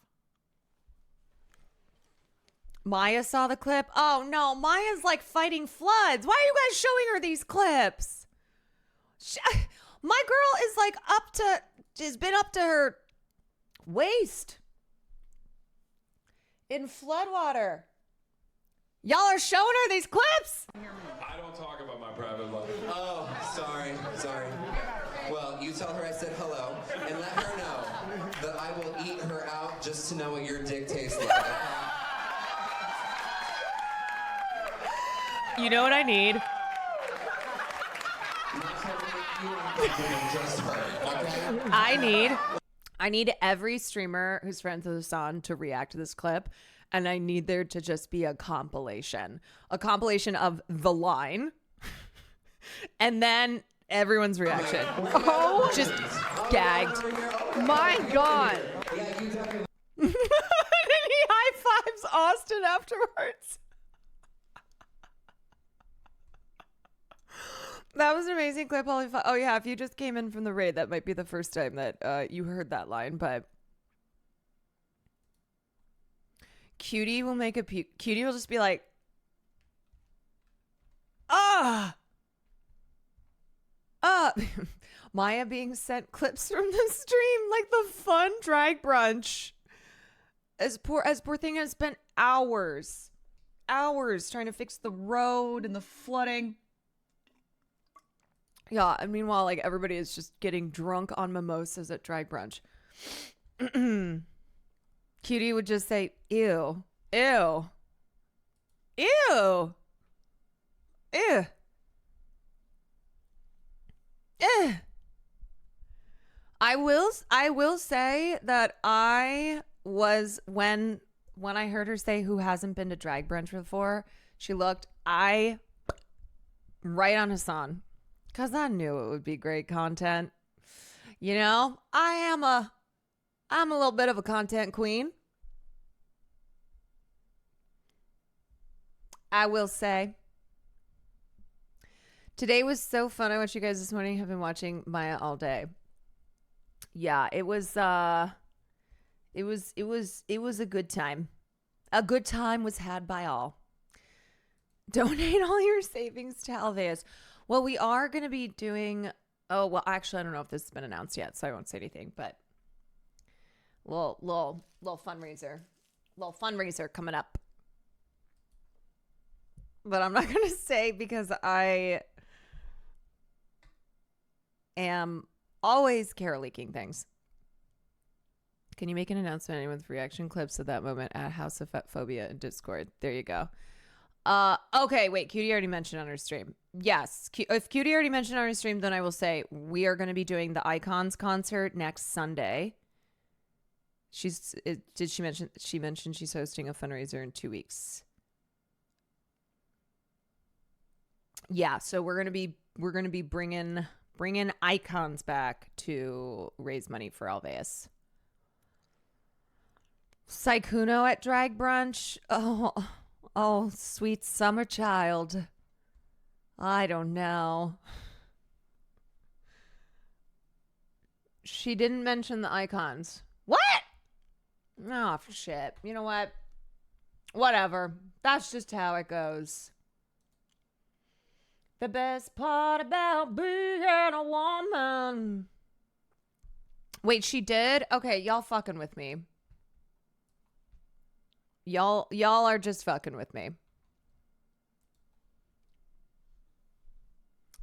Maya saw the clip. Oh no, Maya's like fighting floods. Why are you guys showing her these clips? My girl is like has been up to her waist in floodwater. Y'all are showing her these clips? I don't talk about my private life. Oh, sorry. Well, you tell her I said hello and let her know that I will eat her out just to know what your dick tastes like. You know what I need? I need every streamer who's friends with Hasan to react to this clip, and I need there to just be a compilation of the line And then everyone's reaction. Oh, just gagged. My God. And he high fives Austin afterwards. That was an amazing clip. Oh yeah, if you just came in from the raid, that might be the first time that you heard that line. But Cutie will make a Cutie will just be like, Maya being sent clips from the stream, like the fun drag brunch. As poor thing has spent hours trying to fix the road and the flooding. Yeah, and meanwhile, like, everybody is just getting drunk on mimosas at drag brunch. Cutie would just say, ew, ew, ew, ew, ew. I will say that I was, when I heard her say who hasn't been to drag brunch before, she looked right on Hasan. Because I knew it would be great content. You know, I'm a little bit of a content queen. I will say. Today was so fun. I watched you guys this morning. I've been watching Maya all day. Yeah, it was a good time. A good time was had by all. Donate all your savings to Alveus. Well, we are going to be doing, actually, I don't know if this has been announced yet, so I won't say anything, but little fundraiser coming up. But I'm not going to say because I am always Carol-leaking things. Can you make an announcement? Anyone with reaction clips of that moment at House of Phobia in Discord? There you go. Okay, wait, Cutie already mentioned on her stream. Yes, if Cutie already mentioned on her stream, then I will say we are going to be doing the Icons concert next Sunday. She mentioned she's hosting a fundraiser in 2 weeks. Yeah, so we're going to be bringing Icons back to raise money for Alveus. Saikuno at drag brunch. Oh, sweet summer child. I don't know. She didn't mention the icons. What? Oh, shit. You know what? Whatever. That's just how it goes. The best part about being a woman. Wait, she did? Okay, y'all fucking with me. Y'all are just fucking with me.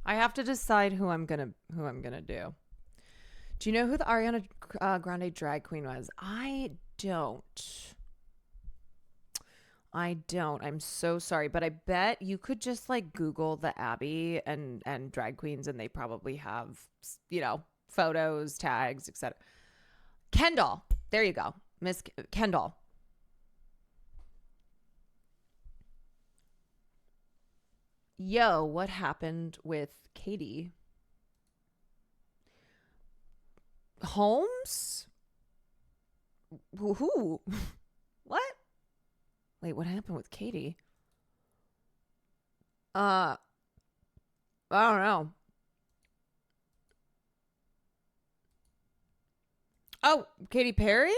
I have to decide who I'm gonna do. Do you know who the Ariana Grande drag queen was? I don't. I'm so sorry, but I bet you could just like Google the Abbey and drag queens, and they probably have, you know, photos, tags, etc. Kendall. There you go, Miss Kendall. Yo, what happened with Katie? Holmes? Who? What? Wait, what happened with Katie? I don't know. Oh, Katy Perry?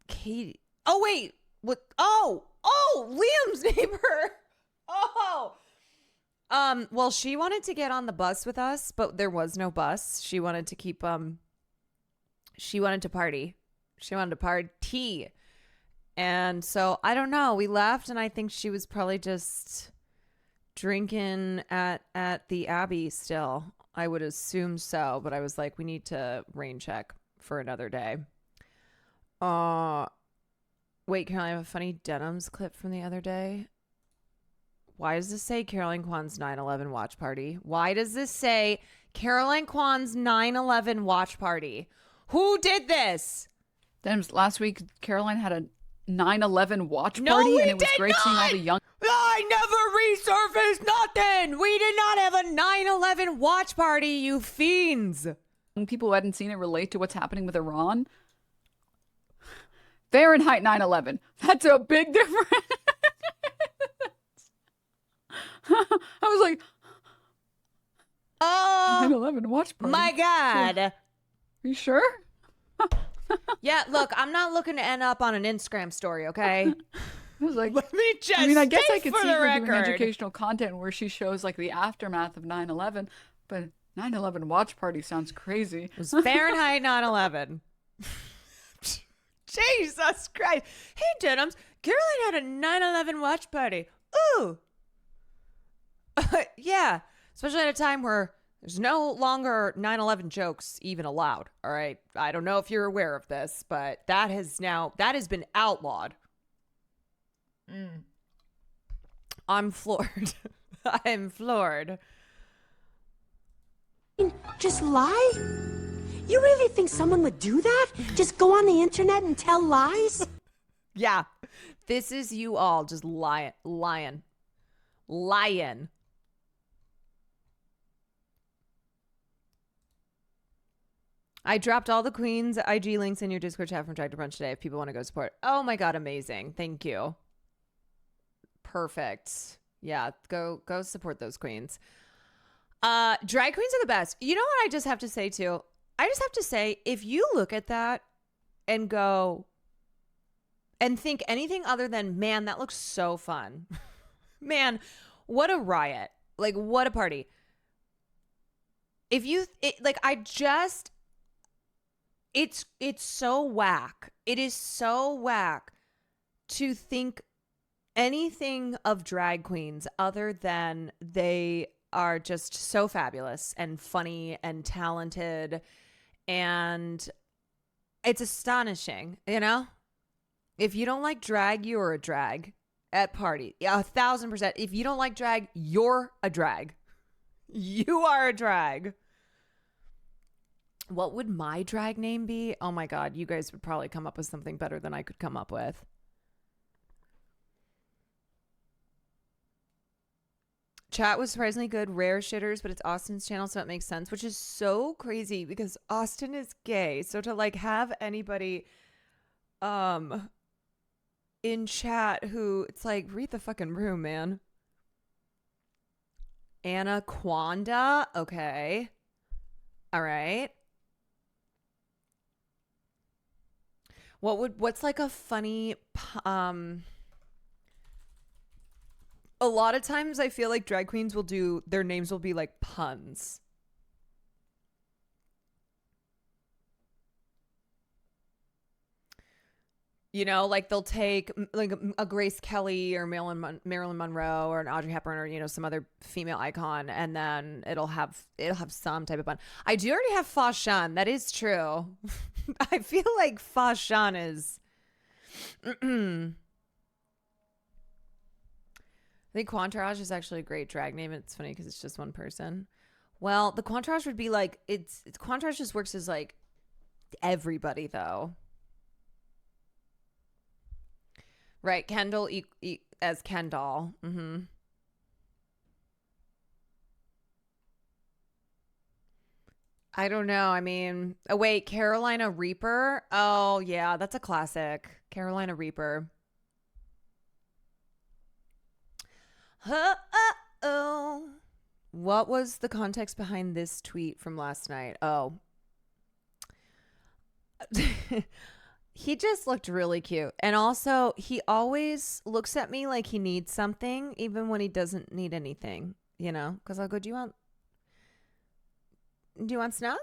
Katie. Oh, wait. What? Oh, Liam's neighbor. Oh. Well, she wanted to get on the bus with us, but there was no bus. She wanted to keep, she wanted to party. She wanted to party. And so, I don't know. We left, and I think she was probably just drinking at the Abbey still. I would assume so, but I was like, we need to rain check for another day. Wait, Caroline, I have a funny Denims clip from the other day. Why does this say CarolineKwan's 9/11 watch party? Why does this say CarolineKwan's 9/11 watch party? Who did this? Denims, last week, Caroline had a 9/11 watch party, and it was great seeing all the young. I never resurfaced nothing. We did not have a 9/11 watch party, you fiends. People who hadn't seen it relate to what's happening with Iran. Fahrenheit 9/11. That's a big difference. I was like, oh, 9/11 watch party. My God. Are you sure? Yeah, look, I'm not looking to end up on an Instagram story, okay? I was like, let me just. I mean, I guess I state could for see the her record. doing educational content where she shows like the aftermath of 9/11, but 9/11 watch party sounds crazy. It was Fahrenheit 9/11. Jesus Christ. Hey, Denims, Caroline had a 9/11 watch party. Ooh. Yeah, especially at a time where there's no longer 9/11 jokes even allowed, all right? I don't know if you're aware of this, but that has been outlawed. I'm floored. I'm floored. Just lie? You really think someone would do that? Just go on the internet and tell lies? Yeah, this is you all just lying. I dropped all the Queen's IG links in your Discord chat from Drag to Brunch today if people want to go support. Oh my God, amazing. Thank you. Perfect. Yeah, go support those queens. Drag queens are the best. You know what I just have to say too? I just have to say, if you look at that and go and think anything other than, man, that looks so fun. Man, what a riot. Like, what a party. If you, it's so whack. It is so whack to think anything of drag queens other than they are just so fabulous and funny and talented. And it's astonishing, you know? If you don't like drag, you're a drag at party. Yeah, 1,000%. If you don't like drag, you're a drag. You are a drag. What would my drag name be? Oh my God, you guys would probably come up with something better than I could come up with. Chat was surprisingly good. Rare shitters, but it's Austin's channel, so it makes sense, which is so crazy because Austin is gay. So to like have anybody in chat who, it's like, read the fucking room, man. Anna Quanda. Okay. All right. What's like a funny, a lot of times I feel like drag queens will do, their names will be like puns. You know, like they'll take like a Grace Kelly or Marilyn Monroe or an Audrey Hepburn or, you know, some other female icon, and then it'll have some type of pun. I do already have Fashan. That is true. I feel like Fashan is. I think Quantarage is actually a great drag name. It's funny because it's just one person. Well, the Quantarage would be like it's Quantarage just works as like everybody though. Right, Kendall as Kendall. Mm-hmm. I don't know. I mean, oh wait, Carolina Reaper. Oh yeah, that's a classic. Carolina Reaper. Uh-oh. What was the context behind this tweet from last night? Oh. He just looked really cute. And also, he always looks at me like he needs something, even when he doesn't need anything, you know? Because I'll go, do you want snug?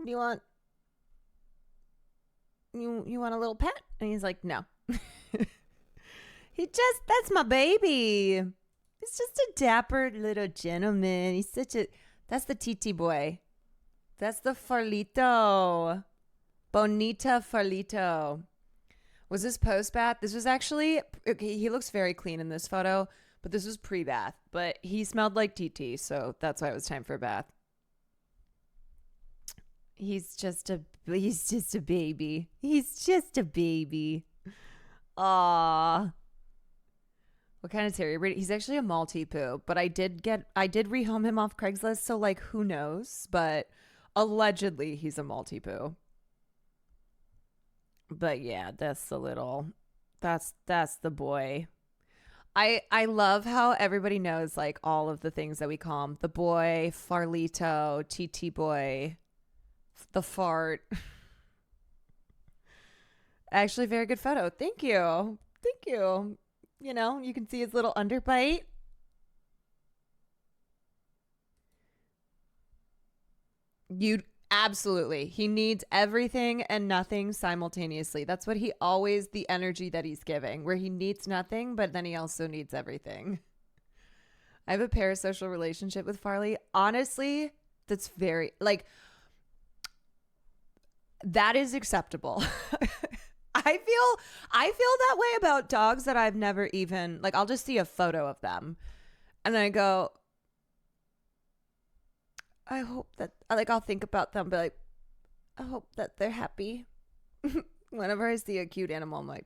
Do you want you want a little pet? And he's like, no. That's my baby. He's just a dapper little gentleman. That's the TT boy. That's the Farlito. Bonita Farlito. Was this post-bath? This was actually, okay, he looks very clean in this photo, but this was pre-bath. But he smelled like TT, so that's why it was time for a bath. He's just a baby. He's just a baby. Aw. What kind of terrier breed? He's actually a Maltipoo, but I did rehome him off Craigslist, so like who knows? But allegedly he's a Maltipoo. But yeah, that's the boy. I love how everybody knows like all of the things that we call him. The boy, Farlito, TT boy, the fart. Actually, very good photo. Thank you. Thank you. You know, you can see his little underbite. Absolutely. He needs everything and nothing simultaneously. That's what the energy that he's giving, where he needs nothing, but then he also needs everything. I have a parasocial relationship with Farley. Honestly, that's very, like, that is acceptable. I feel that way about dogs that I've never even, like, I'll just see a photo of them and I go, I hope that, like, I'll think about them, but like, I hope that they're happy. Whenever I see a cute animal, I'm like,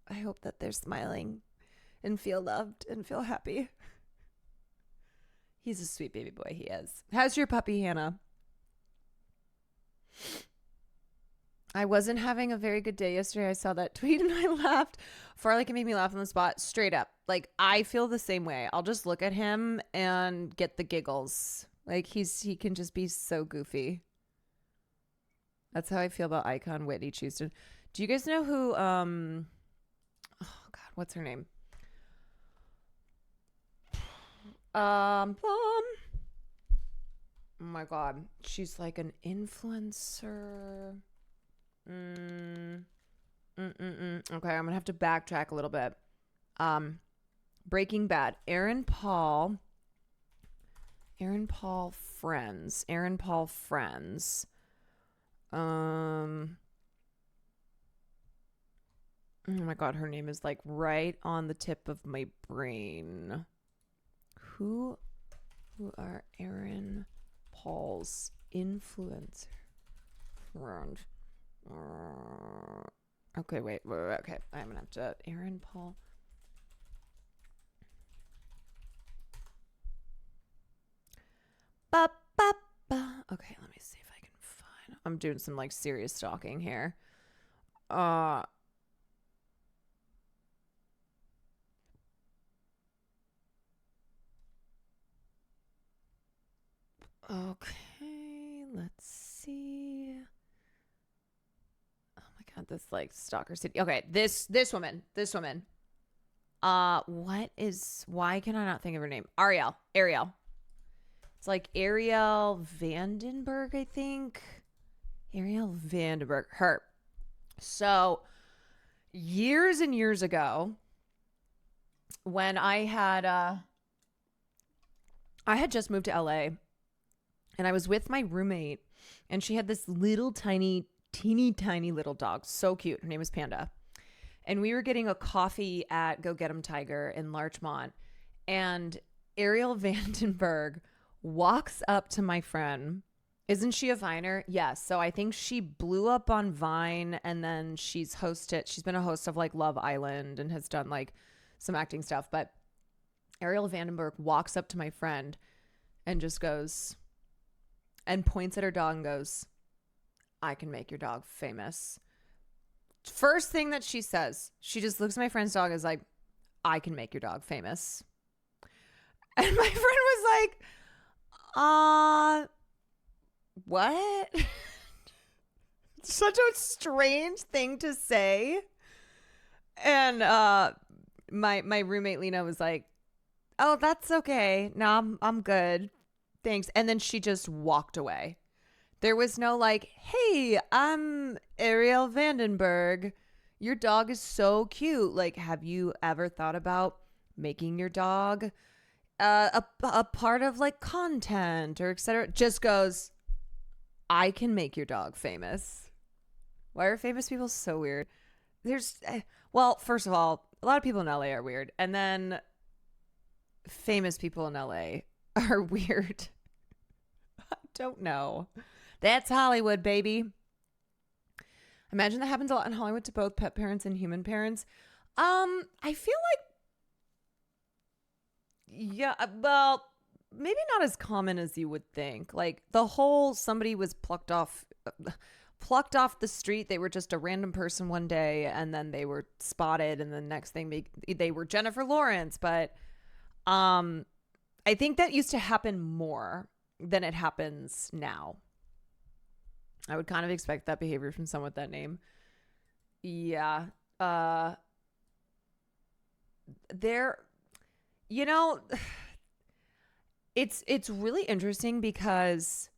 I hope that they're smiling and feel loved and feel happy. He's a sweet baby boy, he is. How's your puppy, Hannah? I wasn't having a very good day yesterday. I saw that tweet and I laughed. Farley can make me laugh on the spot, straight up. Like, I feel the same way. I'll just look at him and get the giggles. Like, he can just be so goofy. That's how I feel about Icon Whitney Houston. Do you guys know who, oh God, what's her name? Oh my God. She's like an influencer. Okay, I'm gonna have to backtrack a little bit. Breaking Bad. Aaron Paul friends. Oh my God, her name is like right on the tip of my brain. Who are Aaron Paul's influencer friends? Okay, wait. Okay, I'm gonna have to. Aaron Paul. Okay, let me see if I can find. I'm doing some like serious stalking here. Okay, let's see. Oh my God, this like stalker city. Okay, this woman. Why can I not think of her name? Ariel. It's like Ariel Vandenberg, I think. Ariel Vandenberg. Her. So, years and years ago, when I had just moved to LA, and I was with my roommate, and she had this little teeny tiny little dog. So cute. Her name was Panda. And we were getting a coffee at Go Get 'em Tiger in Larchmont. And Ariel Vandenberg walks up to my friend. Isn't she a Viner? Yes. So I think she blew up on Vine, and then she's been a host of like Love Island and has done like some acting stuff. But Ariel Vandenberg walks up to my friend and just goes and points at her dog and goes, I can make your dog famous. First thing that she says, she just looks at my friend's dog and is like, I can make your dog famous. And my friend was like, what? Such a strange thing to say. And my roommate Lena was like, oh, that's okay. No, I'm good. Thanks. And then she just walked away. There was no like, hey, I'm Ariel Vandenberg. Your dog is so cute. Like, have you ever thought about making your dog a part of like content or etc.? Just goes, I can make your dog famous. Why are famous people so weird? Well, first of all, a lot of people in LA are weird. And then famous people in LA are weird. I don't know. That's Hollywood, baby. Imagine that happens a lot in Hollywood to both pet parents and human parents. I feel like, yeah, well, maybe not as common as you would think. Like the whole somebody was plucked off the street. They were just a random person one day, and then they were spotted, and the next thing they were Jennifer Lawrence. But I think that used to happen more than it happens now. I would kind of expect that behavior from someone with that name. Yeah. It's really interesting because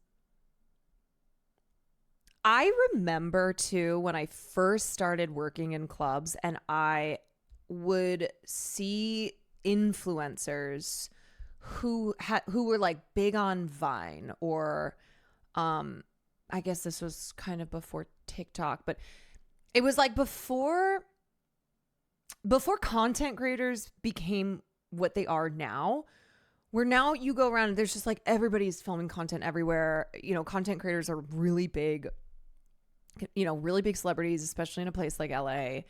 I remember too when I first started working in clubs and I would see influencers who were like big on Vine or I guess this was kind of before TikTok, but it was like before content creators became what they are now, where now you go around and there's just like everybody's filming content everywhere. You know, content creators are really big, really big celebrities, especially in a place like LA.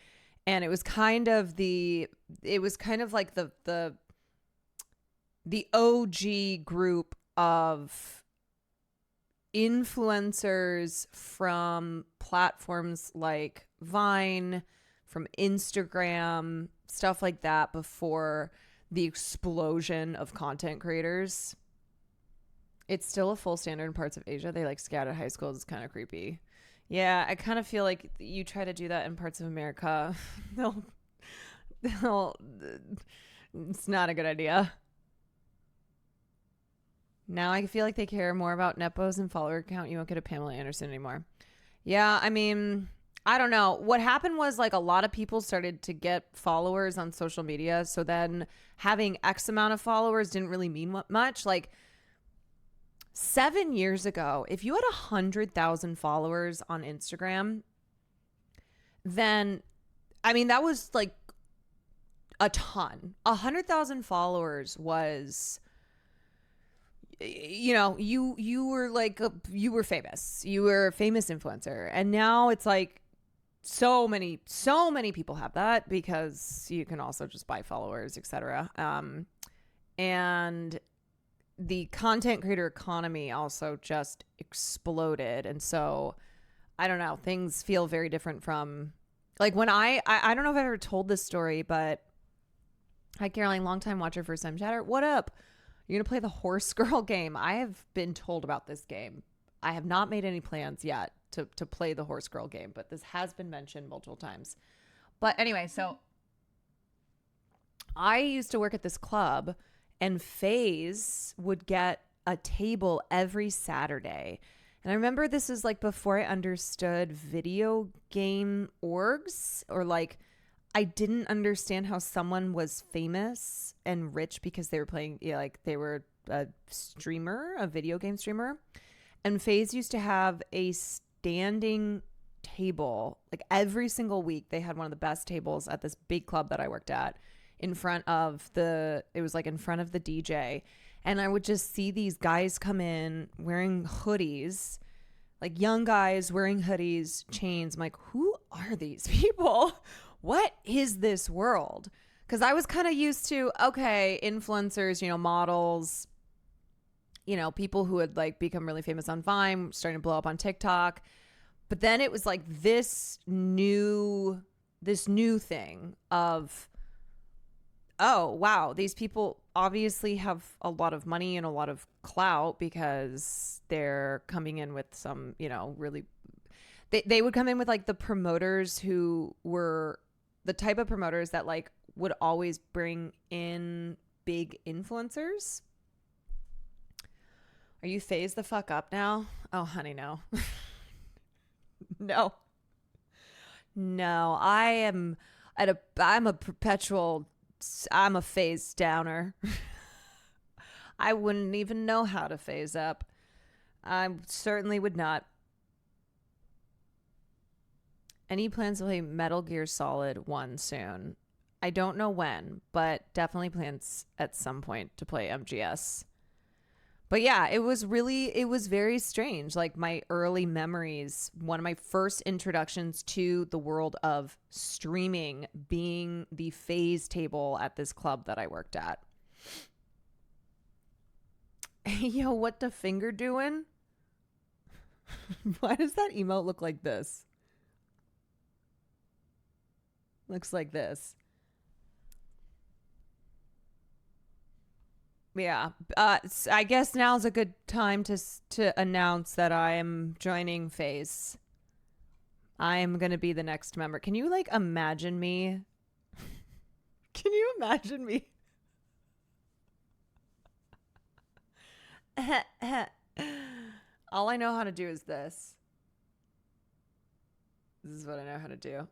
And it was kind of like the OG group of influencers from platforms like Vine, from Instagram, stuff like that before the explosion of content creators. It's still a full standard in parts of Asia. They like scout at high schools. It's kind of creepy. Yeah, I kind of feel like you try to do that in parts of America, it's not a good idea. Now I feel like they care more about Nepos and follower count. You won't get a Pamela Anderson anymore. Yeah, I mean, I don't know. What happened was like a lot of people started to get followers on social media. So then having X amount of followers didn't really mean much. Like 7 years ago, if you had 100,000 followers on Instagram, then, I mean, that was like a ton. 100,000 followers was... you were like you were famous. You were a famous influencer. And now it's like so many people have that because you can also just buy followers, etc. And the content creator economy also just exploded. And so I don't know, things feel very different from like when I don't know if I've ever told this story, but hi Caroline, long time watcher, first time chatter. What up? You're going to play the horse girl game. I have been told about this game. I have not made any plans yet to play the horse girl game, but this has been mentioned multiple times. But anyway, so I used to work at this club and FaZe would get a table every Saturday. And I remember this is like before I understood video game orgs or like I didn't understand how someone was famous and rich because they were playing, like they were a streamer, a video game streamer. And FaZe used to have a standing table, like every single week. They had one of the best tables at this big club that I worked at in front of it was like in front of the DJ. And I would just see these guys come in wearing hoodies, like young guys wearing hoodies, chains. I'm like, who are these people? What is this world? Because I was kind of used to, okay, influencers, models, people who had like become really famous on Vine, starting to blow up on TikTok. But then it was like this new thing of, oh, wow, these people obviously have a lot of money and a lot of clout because they're coming in with some, really, they would come in with like the promoters who were the type of promoters that like would always bring in big influencers. Are you phased the fuck up now? Oh, honey, no. No, I'm a phase downer. I wouldn't even know how to phase up. I certainly would not. Any plans to play Metal Gear Solid 1 soon? I don't know when, but definitely plans at some point to play MGS. But yeah, it was very strange. Like my early memories, one of my first introductions to the world of streaming being the phase table at this club that I worked at. Yo, what the finger doing? Why does that emote look like this? Looks like this. Yeah, I guess now's a good time to announce that I am joining Phase. I am going to be the next member. Can you, like, imagine me? Can you imagine me? All I know how to do is this. This is what I know how to do.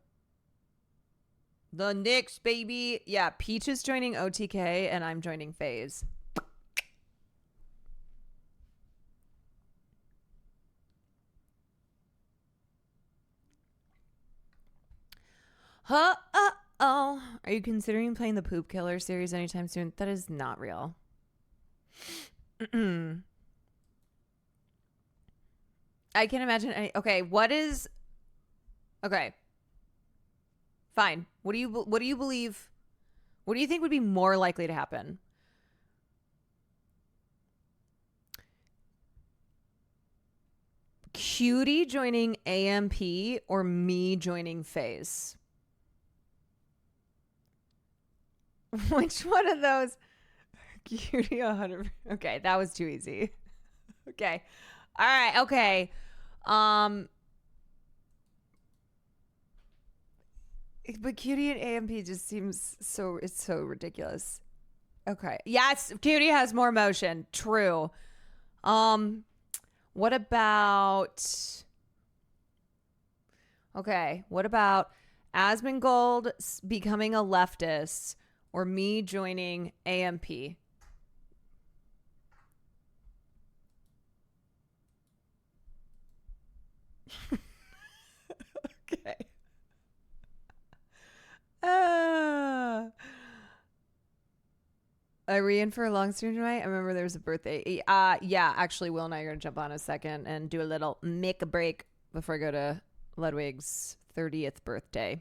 The Knicks, baby. Yeah, Peach is joining OTK, and I'm joining Phase. Oh. Are you considering playing the Poop Killer series anytime soon? That is not real. I can imagine any. Okay, okay. Fine. What do you believe? What do you think would be more likely to happen? Cutie joining AMP or me joining Phase? Which one of those? Cutie 100. Okay, that was too easy. Okay. All right, okay. But Cutie and AMP just seems it's so ridiculous. Okay. Yes, Cutie has more motion. True. What about Asmongold becoming a leftist or me joining AMP? Okay. Are we in for a long stream tonight? I remember there was a birthday. Yeah, actually, Will and I are going to jump on a second and do a little make a break before I go to Ludwig's 30th birthday.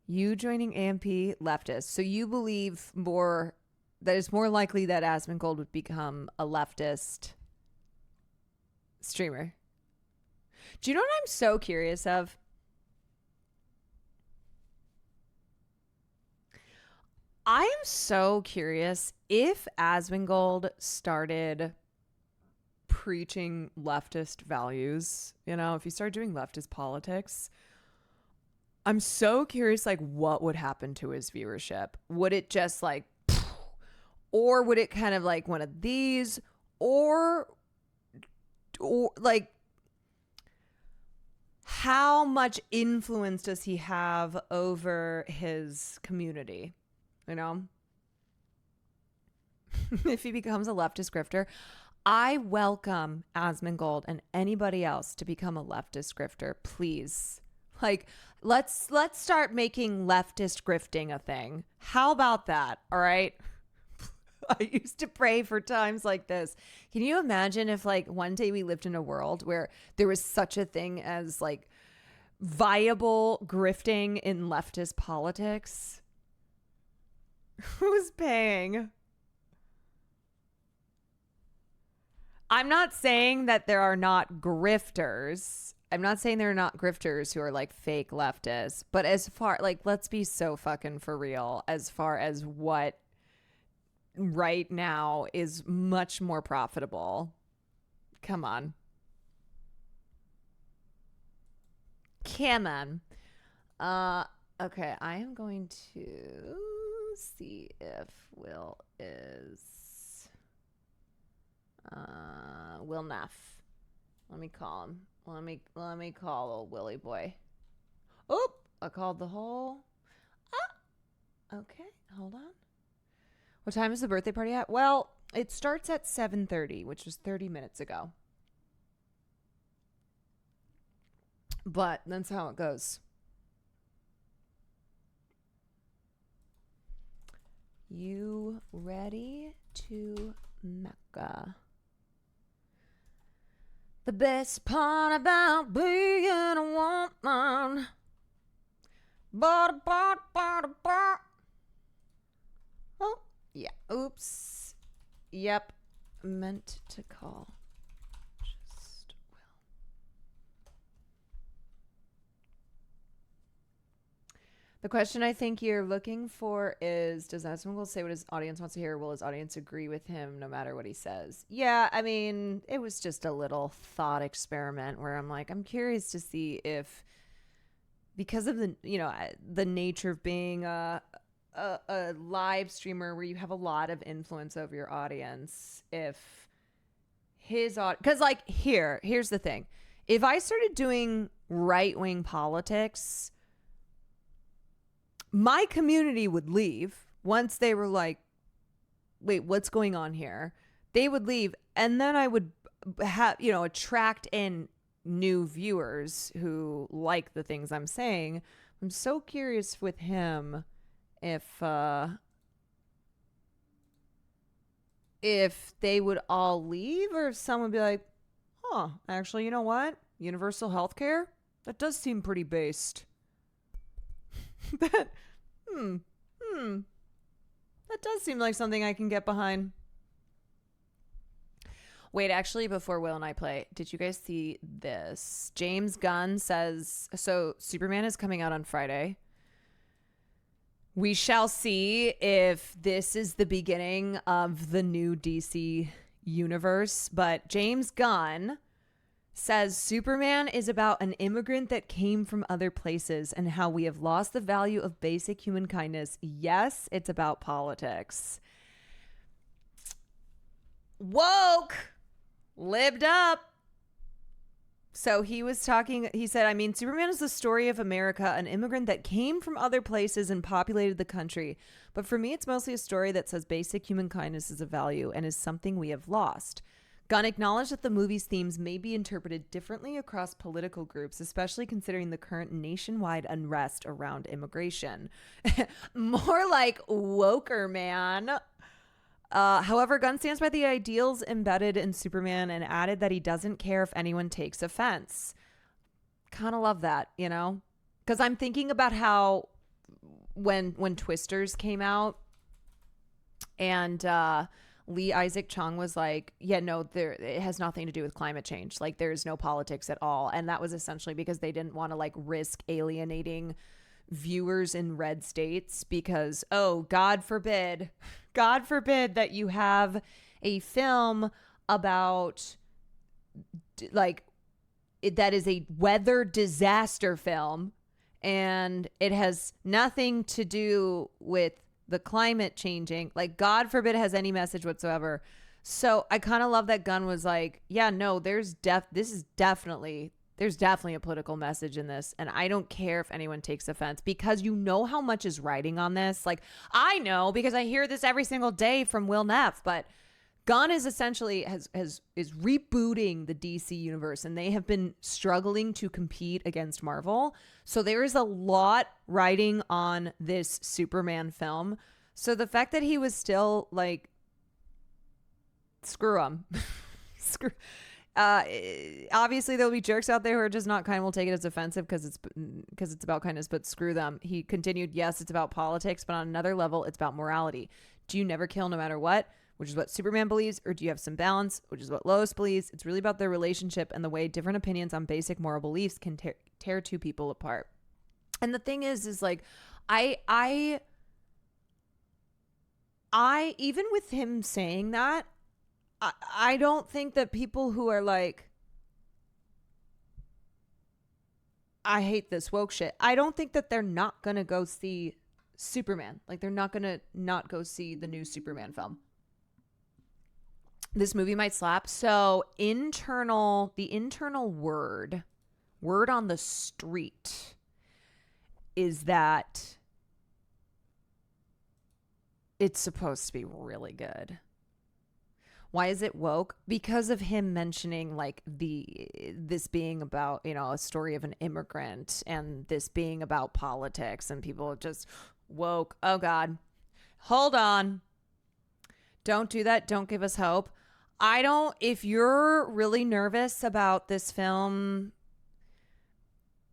You joining AMP leftist. So you believe that it's more likely that Asmongold would become a leftist streamer. Do you know what I'm so curious of? I am so curious if Asmongold started preaching leftist values, if he started doing leftist politics. I'm so curious, like, what would happen to his viewership? Would it just like, or would it kind of like one of these, or like, how much influence does he have over his community? If he becomes a leftist grifter, I welcome Asmongold and anybody else to become a leftist grifter, please. Like, let's start making leftist grifting a thing. How about that? All right. I used to pray for times like this. Can you imagine if, like, one day we lived in a world where there was such a thing as, like, viable grifting in leftist politics? Who's paying? I'm not saying that there are not grifters. I'm not saying there are not grifters who are like fake leftists. But as far, like, let's be so fucking for real as far as what right now is much more profitable. Come on. Come on. Okay, I am going to see if Will is Will Neff. Let me call him. Let me call old Willy boy. Oop! I called the whole. Okay, hold on. What time is the birthday party at? Well, it starts at 7:30, which was 30 minutes ago. But that's how it goes. You ready to Mecca. The best part about being a woman. Oh, yeah. Oops. Yep. Meant to call. Just will. The question I think you're looking for is, does Hasan say what his audience wants to hear? Will his audience agree with him no matter what he says? Yeah, I mean, it was just a little thought experiment where I'm like, I'm curious to see if, because of the, the nature of being a live streamer where you have a lot of influence over your audience, if his because here's the thing. If I started doing right-wing politics, my community would leave once they were like, wait, what's going on here? They would leave. And then I would have, attract in new viewers who like the things I'm saying. I'm so curious with him if they would all leave, or if someone would be like, actually, you know what? Universal healthcare? That does seem pretty based. That does seem like something I can get behind. Wait, actually, before Will and I play, did you guys see this? James Gunn says, so Superman is coming out on Friday. We shall see if this is the beginning of the new DC universe. But James Gunn says Superman is about an immigrant that came from other places and how we have lost the value of basic human kindness. Yes, it's about politics. Woke. Lived up. So he was talking, he said, I mean, Superman is the story of America, an immigrant that came from other places and populated the country. But for me, it's mostly a story that says basic human kindness is a value and is something we have lost. Gunn acknowledged that the movie's themes may be interpreted differently across political groups, especially considering the current nationwide unrest around immigration. More like woker, man. However, Gunn stands by the ideals embedded in Superman and added that he doesn't care if anyone takes offense. Kind of love that, because I'm thinking about how when Twisters came out and Lee Isaac Chung was like, yeah, no, it has nothing to do with climate change. Like, there's no politics at all. And that was essentially because they didn't want to risk alienating viewers in red states because, God forbid that you have a film about that is a weather disaster film and it has nothing to do with the climate changing, God forbid it has any message whatsoever. So I kind of love that Gunn was like, yeah, no, there's definitely a political message in this, and I don't care if anyone takes offense, because how much is riding on this. I know because I hear this every single day from Will Neff, but Gunn is essentially is rebooting the DC universe, and they have been struggling to compete against Marvel. So there is a lot riding on this Superman film. So the fact that he was still screw him, obviously there'll be jerks out there who are just not kind, will take it as offensive because it's about kindness, but screw them. He continued, yes, it's about politics, but on another level, it's about morality. Do you never kill no matter what, which is what Superman believes, or do you have some balance, which is what Lois believes? It's really about their relationship and the way different opinions on basic moral beliefs can tear two people apart. And the thing is I even with him saying that, I don't think that people who are I hate this woke shit, I don't think that they're not going to go see Superman. They're not going to not go see the new Superman film. This movie might slap. So the internal word on the street is that it's supposed to be really good. Why is it woke? Because of him mentioning this being about, a story of an immigrant, and this being about politics, and people just woke. Oh God. Hold on. Don't do that. Don't give us hope. If you're really nervous about this film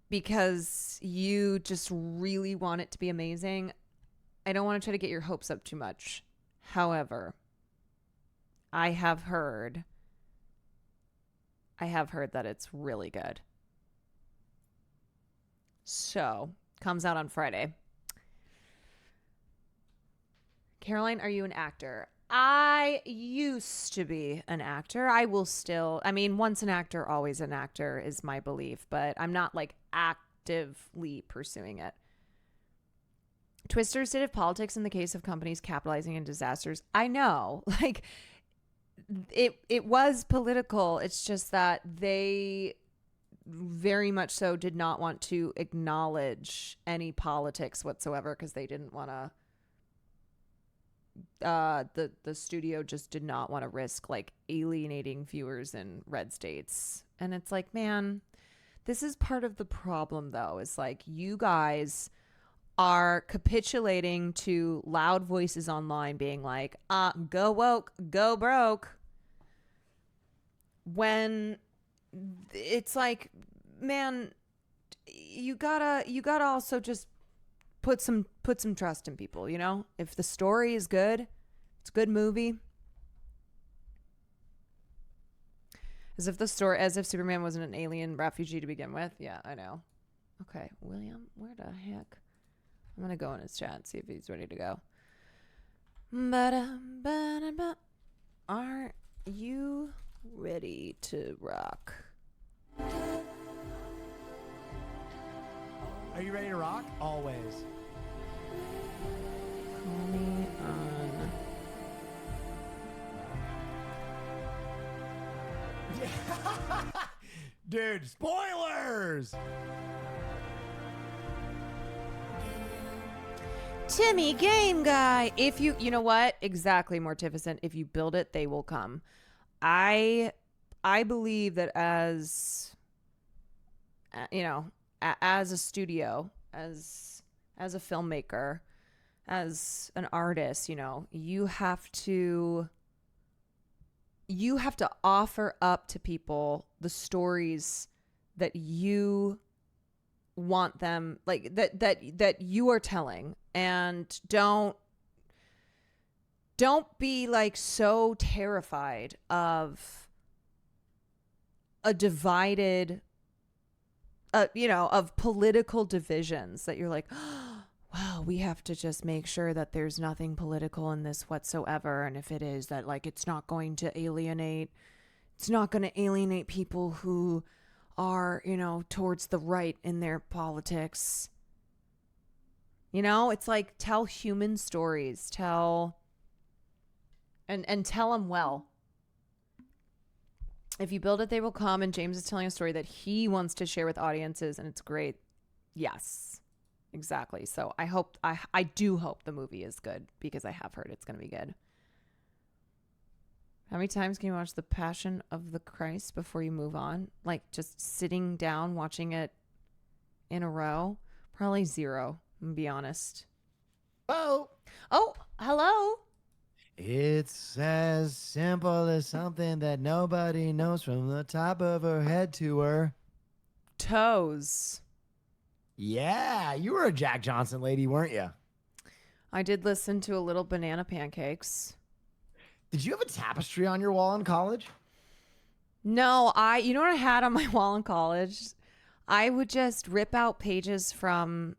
because you just really want it to be amazing, I don't want to try to get your hopes up too much. However, I have heard that it's really good. So, comes out on Friday. Caroline, are you an actor? I used to be an actor. I will still. I mean, once an actor, always an actor is my belief, but I'm not like actively pursuing it. Twister stated politics in the case of companies capitalizing in disasters. I know, like it was political. It's just that they very much so did not want to acknowledge any politics whatsoever because they didn't want to. The studio just did not want to risk like alienating viewers in red states. And it's like, man, this is part of the problem though. Is like you guys are capitulating to loud voices online being like, go woke, go broke. When it's like, man, you gotta also just put some trust in people, you know? If the story is good, it's a good movie. As if Superman wasn't an alien refugee to begin with. Yeah, I know. Okay, William, where the heck? I'm gonna go in his chat and see if he's ready to go. Are you ready to rock? Are you ready to rock? Always. Call me on. Dude, spoilers! Timmy Game Guy. If you know what? Exactly, Mortificent. If you build it, they will come. I believe that as as a studio, as a filmmaker, as an artist, you have to offer up to people the stories that you want them, like that you are telling, and don't be like so terrified of a divided of political divisions that you're like, oh, wow, we have to just make sure that there's nothing political in this whatsoever, and if it is, that like it's not going to alienate people who are towards the right in their politics. It's like, tell human stories, tell them well. If you build it, they will come. And James is telling a story that he wants to share with audiences, and it's great. Yes, exactly. So I do hope the movie is good, because I have heard it's going to be good. How many times can you watch The Passion of the Christ before you move on? Like just sitting down, watching it in a row? Probably 0, I'm going to be honest. Oh, hello. It's as simple as something that nobody knows from the top of her head to her toes. Yeah, you were a Jack Johnson lady, weren't you? I did listen to a little Banana Pancakes. Did you have a tapestry on your wall in college? No, you know what I had on my wall in college? I would just rip out pages from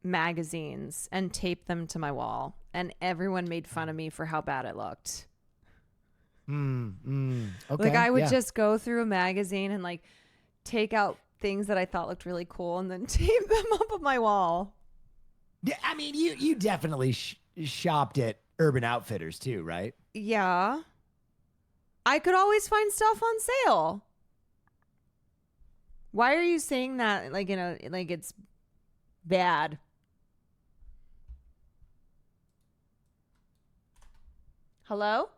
magazines and tape them to my wall, and everyone made fun of me for how bad it looked. Okay. Like I would just go through a magazine and like take out things that I thought looked really cool and then tape them up on my wall. Yeah, I mean, you definitely shopped at Urban Outfitters too, right? Yeah. I could always find stuff on sale. Why are you saying that like like it's bad? Hello?